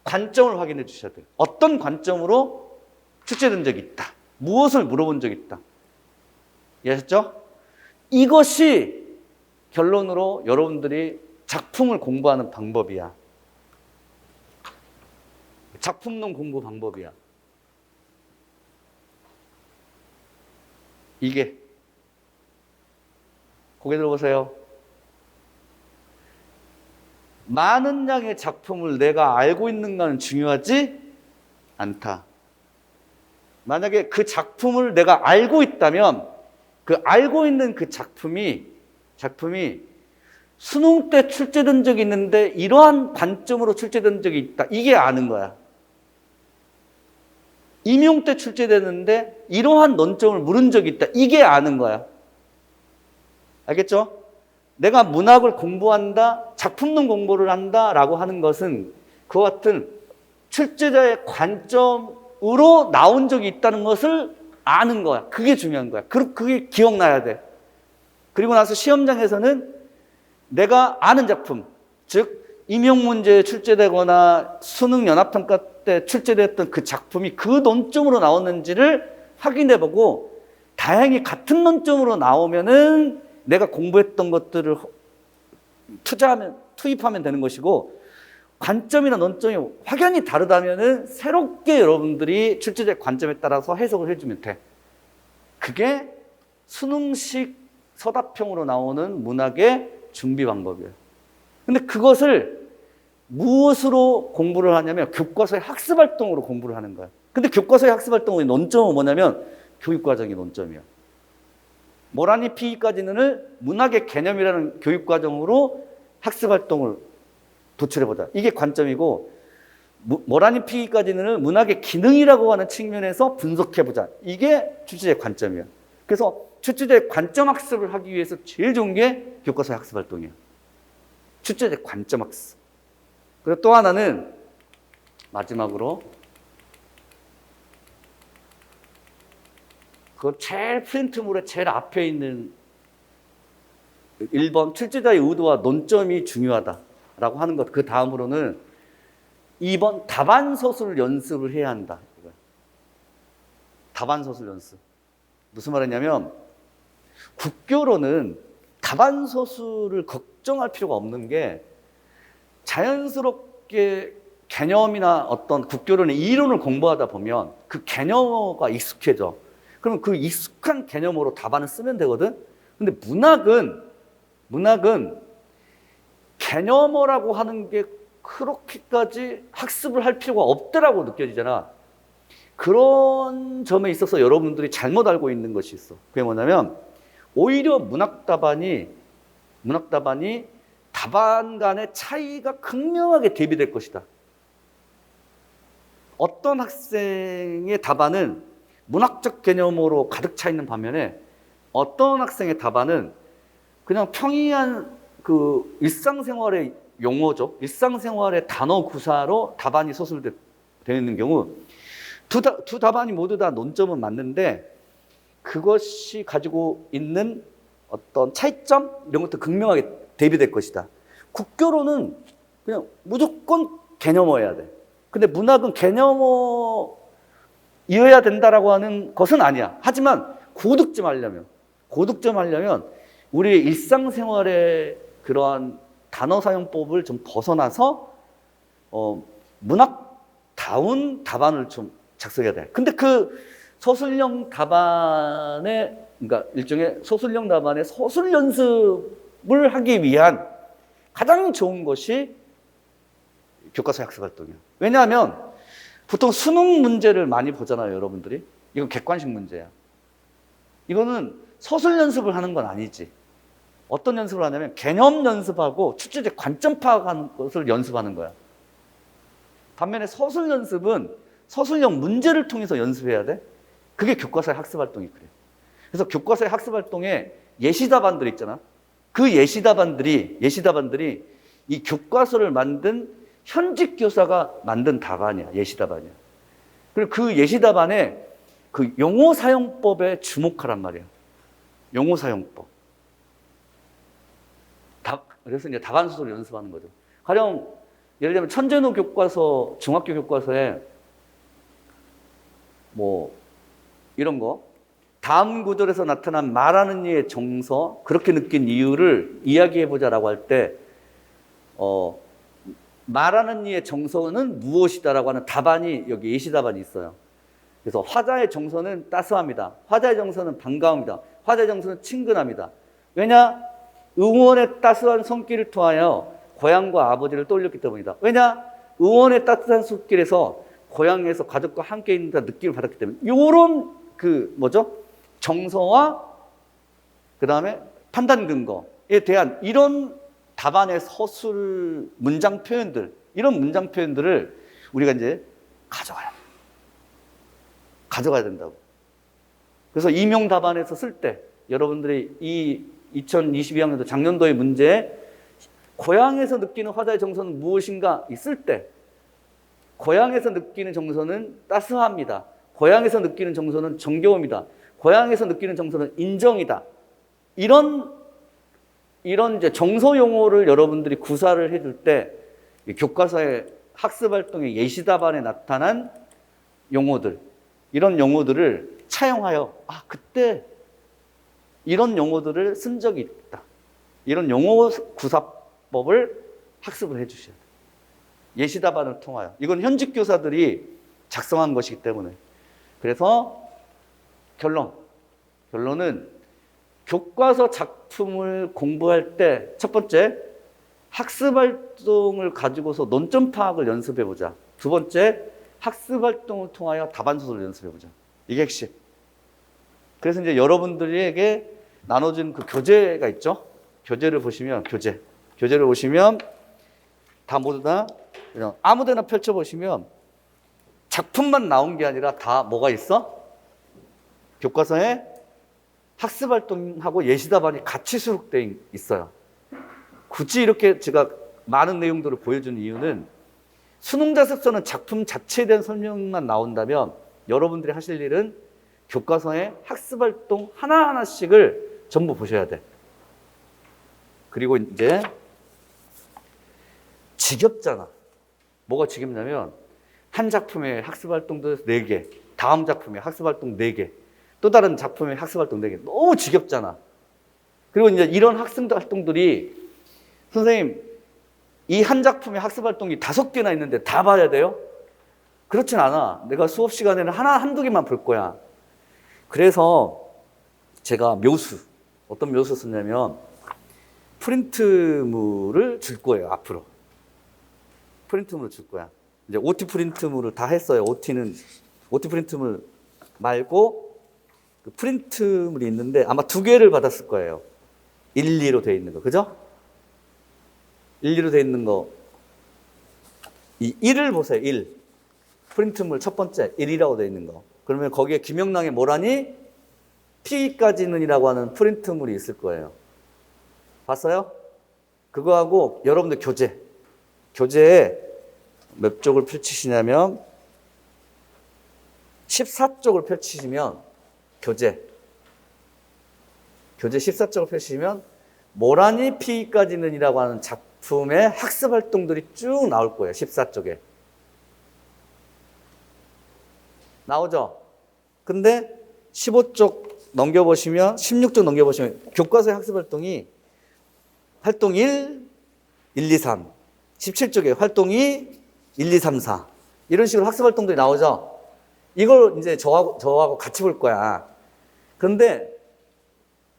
관점을 확인해 주셔야 돼요. 어떤 관점으로 출제된 적이 있다. 무엇을 물어본 적이 있다. 이해하셨죠? 이것이 결론으로 여러분들이 작품을 공부하는 방법이야. 작품론 공부 방법이야. 이게. 고개 들어보세요. 많은 양의 작품을 내가 알고 있는가는 중요하지 않다. 만약에 그 작품을 내가 알고 있다면 그 알고 있는 그 작품이 수능 때 출제된 적이 있는데 이러한 관점으로 출제된 적이 있다. 이게 아는 거야. 임용 때 출제되는데 이러한 논점을 물은 적이 있다. 이게 아는 거야. 알겠죠? 내가 문학을 공부한다, 작품론 공부를 한다라고 하는 것은 그와 같은 출제자의 관점으로 나온 적이 있다는 것을 아는 거야. 그게 중요한 거야. 그게 기억나야 돼. 그리고 나서 시험장에서는 내가 아는 작품, 즉 임용 문제에 출제되거나 수능 연합평가 때 출제됐던 그 작품이 그 논점으로 나왔는지를 확인해보고 다행히 같은 논점으로 나오면은 내가 공부했던 것들을 투입하면 되는 것이고 관점이나 논점이 확연히 다르다면은 새롭게 여러분들이 출제자의 관점에 따라서 해석을 해주면 돼. 그게 수능식 서답형으로 나오는 문학의 준비 방법이에요. 근데 그것을 무엇으로 공부를 하냐면 교과서의 학습활동으로 공부를 하는 거야. 근데 교과서의 학습활동의 논점은 뭐냐면 교육과정의 논점이야. 모란이 피기까지는 문학의 개념이라는 교육과정으로 학습활동을 도출해보자. 이게 관점이고 모란이 피기까지는 문학의 기능이라고 하는 측면에서 분석해보자. 이게 출제자의 관점이야. 그래서 출제자의 관점 학습을 하기 위해서 제일 좋은 게 교과서의 학습활동이야. 출제자의 관점 학습. 그리고 또 하나는 마지막으로 그 제일 프린트물의 제일 앞에 있는 1번 출제자의 의도와 논점이 중요하다라고 하는 것. 그 다음으로는 2번 답안서술 연습을 해야 한다. 답안서술 연습. 무슨 말이냐면 국교로는 답안서술을 걱정할 필요가 없는 게 자연스럽게 개념이나 어떤 국교론의 이론을 공부하다 보면 그 개념어가 익숙해져. 그러면 그 익숙한 개념으로 답안을 쓰면 되거든. 근데 문학은 개념어라고 하는 게 그렇게까지 학습을 할 필요가 없더라고 느껴지잖아. 그런 점에 있어서 여러분들이 잘못 알고 있는 것이 있어. 그게 뭐냐면 오히려 문학 답안이 답안 간의 차이가 극명하게 대비될 것이다. 어떤 학생의 답안은 문학적 개념으로 가득 차 있는 반면에 어떤 학생의 답안은 그냥 평이한 그 일상생활에 용어죠. 일상생활의 단어 구사로 답안이 서술되어 있는 경우 두 답안이 모두 다 논점은 맞는데 그것이 가지고 있는 어떤 차이점 이런 것도 극명하게 대비될 것이다. 국교로는 그냥 무조건 개념어여야 돼. 근데 문학은 개념어이어야 된다라고 하는 것은 아니야. 하지만 고득점하려면 우리의 일상생활의 그러한 단어 사용법을 좀 벗어나서 문학다운 답안을 좀 작성해야 돼. 근데 그 서술형 답안의 그러니까 일종의 서술형 답안의 서술 연습을 하기 위한 가장 좋은 것이 교과서 학습 활동이야. 왜냐하면 보통 수능 문제를 많이 보잖아요, 여러분들이. 이건 객관식 문제야. 이거는 서술 연습을 하는 건 아니지. 어떤 연습을 하냐면 개념 연습하고 출제제 관점 파악하는 것을 연습하는 거야. 반면에 서술 연습은 서술형 문제를 통해서 연습해야 돼. 그게 교과서의 학습 활동이 그래. 그래서 교과서의 학습 활동에 예시 답안들 있잖아. 그 예시 답안들이 이 교과서를 만든 현직 교사가 만든 답안이야. 예시 답안이야. 그리고 그 예시 답안에 그 용어 사용법에 주목하란 말이야. 용어 사용법. 그래서 이제 답안 수술을 연습하는 거죠. 가령 예를 들면 천재노 교과서, 중학교 교과서에 뭐 이런 거 다음 구절에서 나타난 말하는 이의 정서, 그렇게 느낀 이유를 이야기해보자라고 할 때 말하는 이의 정서는 무엇이다라고 하는 답안이 여기 예시 답안이 있어요. 그래서 화자의 정서는 따스합니다. 화자의 정서는 반가움이다. 화자의 정서는 친근합니다. 왜냐? 의원의 따스한 손길을 통하여 고향과 아버지를 떠올렸기 때문이다. 왜냐? 의원의 따뜻한 손길에서 고향에서 가족과 함께 있는 느낌을 받았기 때문에 이런 정서와 그 다음에 판단 근거에 대한 이런 답안의 서술 문장 표현들, 이런 문장 표현들을 우리가 이제 가져가야 된다고. 그래서 임용 답안에서 쓸 때 여러분들이 이 2022학년도 작년도의 문제에 고향에서 느끼는 화자의 정서는 무엇인가 있을 때 고향에서 느끼는 정서는 따스합니다. 고향에서 느끼는 정서는 정겨움이다. 고향에서 느끼는 정서는 인정이다. 이런 이제 정서 용어를 여러분들이 구사를 해줄 때 교과서의 학습 활동의 예시 답안에 나타난 용어들, 이런 용어들을 차용하여 그때 이런 용어들을 쓴 적이 있다. 이런 용어 구사법을 학습을 해 주셔야 돼요. 예시 답안을 통하여. 이건 현직 교사들이 작성한 것이기 때문에. 그래서 결론은 교과서 작품을 공부할 때 첫 번째, 학습 활동을 가지고서 논점 파악을 연습해 보자. 두 번째, 학습 활동을 통하여 답안 수술을 연습해 보자. 이게 핵심. 그래서 이제 여러분들에게 나눠진 그 교재가 있죠. 교재를 보시면 교재를 보시면 다 모두 다 그냥 아무데나 펼쳐 보시면 작품만 나온 게 아니라 다 뭐가 있어? 교과서에 학습 활동하고 예시 답안이 같이 수록되어 있어요. 굳이 이렇게 제가 많은 내용들을 보여주는 이유는 수능 자습서는 작품 자체에 대한 설명만 나온다면 여러분들이 하실 일은 교과서의 학습 활동 하나하나씩을 전부 보셔야 돼. 그리고 이제 지겹잖아. 뭐가 지겹냐면 한 작품의 학습 활동도 4개, 다음 작품의 학습 활동 4개, 또 다른 작품의 학습 활동 4개. 너무 지겹잖아. 그리고 이제 이런 학습 활동들이 선생님 이 한 작품의 학습 활동이 5개나 있는데 다 봐야 돼요? 그렇진 않아. 내가 수업 시간에는 한두 개만 볼 거야. 그래서 제가 어떤 묘수 썼냐면 프린트물을 줄 거예요, 앞으로. 프린트물을 줄 거야. 이제 OT 프린트물을 다 했어요. OT 프린트물 말고 그 프린트물이 있는데 아마 2개를 받았을 거예요. 1, 2로 되어 있는 거. 그죠? 1, 2로 되어 있는 거. 이 1을 보세요. 1. 프린트물 첫 번째 1이라고 되어 있는 거. 그러면 거기에 김영랑의 뭐라니? P까지는이라고 하는 프린트물이 있을 거예요. 봤어요? 그거하고 여러분들 교재에 몇 쪽을 펼치시냐면 14쪽을 펼치시면 교재 14쪽을 펼치시면 모란이 피기까지는이라고 하는 작품의 학습 활동들이 쭉 나올 거예요. 14쪽에. 나오죠? 근데 15쪽 넘겨보시면 16쪽 넘겨보시면 교과서의 학습 활동이 활동 1, 1, 2, 3 17쪽에 활동 2, 1, 2, 3, 4 이런 식으로 학습 활동들이 나오죠? 이걸 이제 저하고 같이 볼 거야. 그런데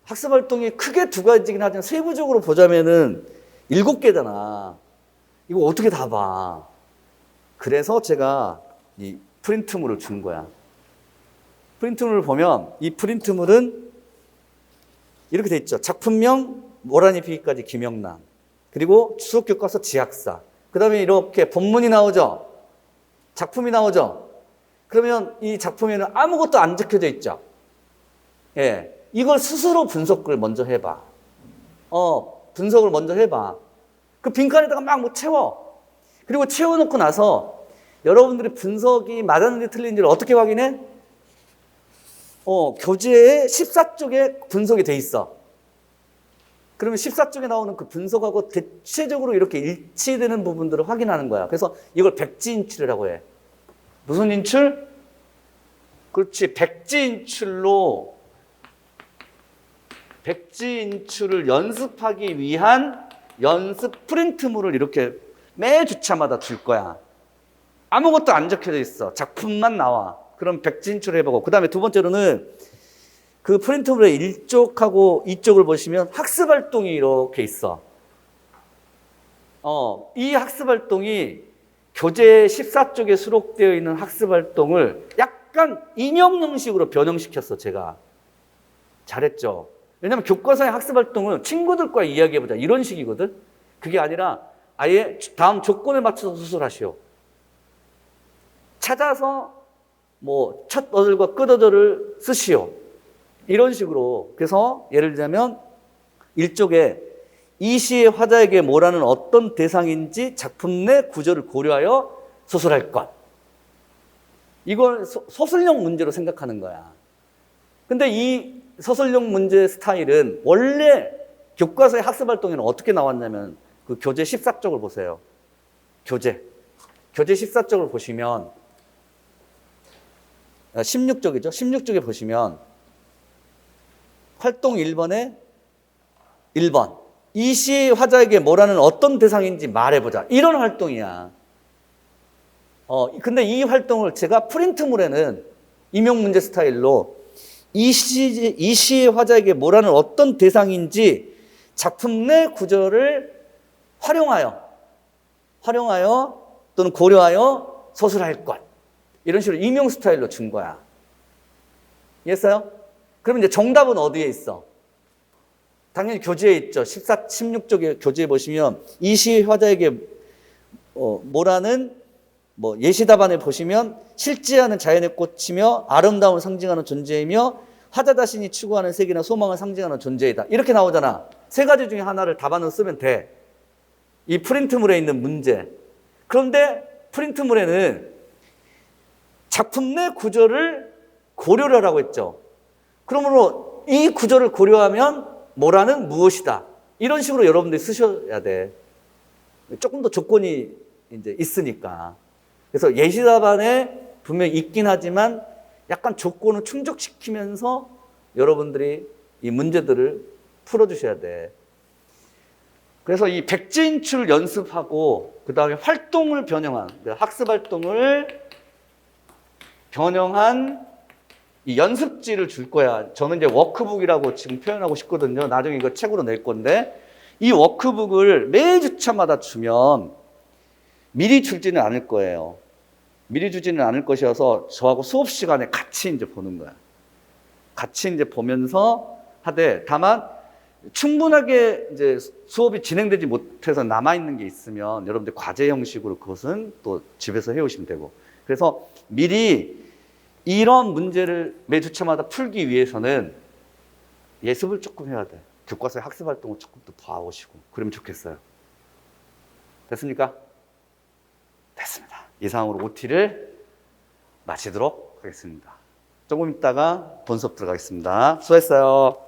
학습 활동이 크게 두 가지긴 하지만 세부적으로 보자면은 7개잖아. 이거 어떻게 다 봐? 그래서 제가 이 프린트물을 준 거야. 프린트물을 보면 이 프린트물은 이렇게 돼 있죠. 작품명 모란이 피기까지 김영란. 그리고 수학교과서 지학사. 그 다음에 이렇게 본문이 나오죠. 작품이 나오죠. 그러면 이 작품에는 아무것도 안 적혀져 있죠. 예. 이걸 스스로 분석을 먼저 해봐. 분석을 먼저 해봐. 그 빈칸에다가 막 뭐 채워. 그리고 채워놓고 나서 여러분들이 분석이 맞았는지 틀린지를 어떻게 확인해? 교재에 14쪽에 분석이 돼 있어. 그러면 14쪽에 나오는 그 분석하고 대체적으로 이렇게 일치되는 부분들을 확인하는 거야. 그래서 이걸 백지인출이라고 해. 무슨 인출? 그렇지. 백지인출로 백지인출을 연습하기 위한 연습 프린트물을 이렇게 매 주차마다 줄 거야. 아무것도 안 적혀져 있어. 작품만 나와. 그럼 백지인출을 해보고. 그 다음에 두 번째로는 그 프린트물의 1쪽하고 2쪽을 보시면 학습활동이 이렇게 있어. 이 학습활동이 교재 14쪽에 수록되어 있는 학습활동을 약간 임용 형식으로 변형시켰어, 제가. 잘했죠? 왜냐면 교과서의 학습활동은 친구들과 이야기해보자. 이런 식이거든? 그게 아니라 아예 다음 조건에 맞춰서 수술하시오. 찾아서 뭐 첫 어절과 끝 어절을 쓰시오. 이런 식으로. 그래서 예를 들자면 1쪽에 이 시의 화자에게 모라는 어떤 대상인지 작품 내 구조를 고려하여 소설할 것. 이걸 소설형 문제로 생각하는 거야. 근데 이 소설형 문제 스타일은 원래 교과서의 학습활동에는 어떻게 나왔냐면 그 교재 14쪽을 보세요. 교재 14쪽을 보시면 16쪽이죠. 16쪽에 보시면 활동 1번에 1번. 이 시 화자에게 뭐라는 어떤 대상인지 말해보자. 이런 활동이야. 근데 이 활동을 제가 프린트물에는 임용문제 스타일로 이 시의 화자에게 뭐라는 어떤 대상인지 작품 내 구조를 활용하여 또는 고려하여 서술할 것. 이런 식으로 임용 스타일로 준 거야. 이해했어요? 그러면 이제 정답은 어디에 있어? 당연히 교재에 있죠. 16쪽에 교재에 보시면 이 시 화자에게 뭐라는 예시 답안에 보시면 실제하는 자연의 꽃이며 아름다움을 상징하는 존재이며 화자 자신이 추구하는 세계나 소망을 상징하는 존재이다. 이렇게 나오잖아. 세 가지 중에 하나를 답안으로 쓰면 돼. 이 프린트물에 있는 문제. 그런데 프린트물에는 작품 내 구조를 고려를 하라고 했죠. 그러므로 이 구조를 고려하면 뭐라는 무엇이다. 이런 식으로 여러분들이 쓰셔야 돼. 조금 더 조건이 이제 있으니까. 그래서 예시답안에 분명히 있긴 하지만 약간 조건을 충족시키면서 여러분들이 이 문제들을 풀어주셔야 돼. 그래서 이 백지인출 연습하고 그 다음에 활동을 변형한, 학습 활동을 변형한 이 연습지를 줄 거야. 저는 이제 워크북이라고 지금 표현하고 싶거든요. 나중에 이거 책으로 낼 건데 이 워크북을 매 주차마다 주면 미리 주지는 않을 거예요. 미리 주지는 않을 것이어서 저하고 수업 시간에 같이 이제 보는 거야. 같이 이제 보면서 하되 다만 충분하게 이제 수업이 진행되지 못해서 남아있는 게 있으면 여러분들 과제 형식으로 그것은 또 집에서 해오시면 되고. 그래서 미리 이런 문제를 매 주차마다 풀기 위해서는 예습을 조금 해야 돼. 교과서의 학습 활동을 조금 더 봐오시고 그러면 좋겠어요. 됐습니까? 됐습니다. 이상으로 OT를 마치도록 하겠습니다. 조금 있다가 본 수업 들어가겠습니다. 수고했어요.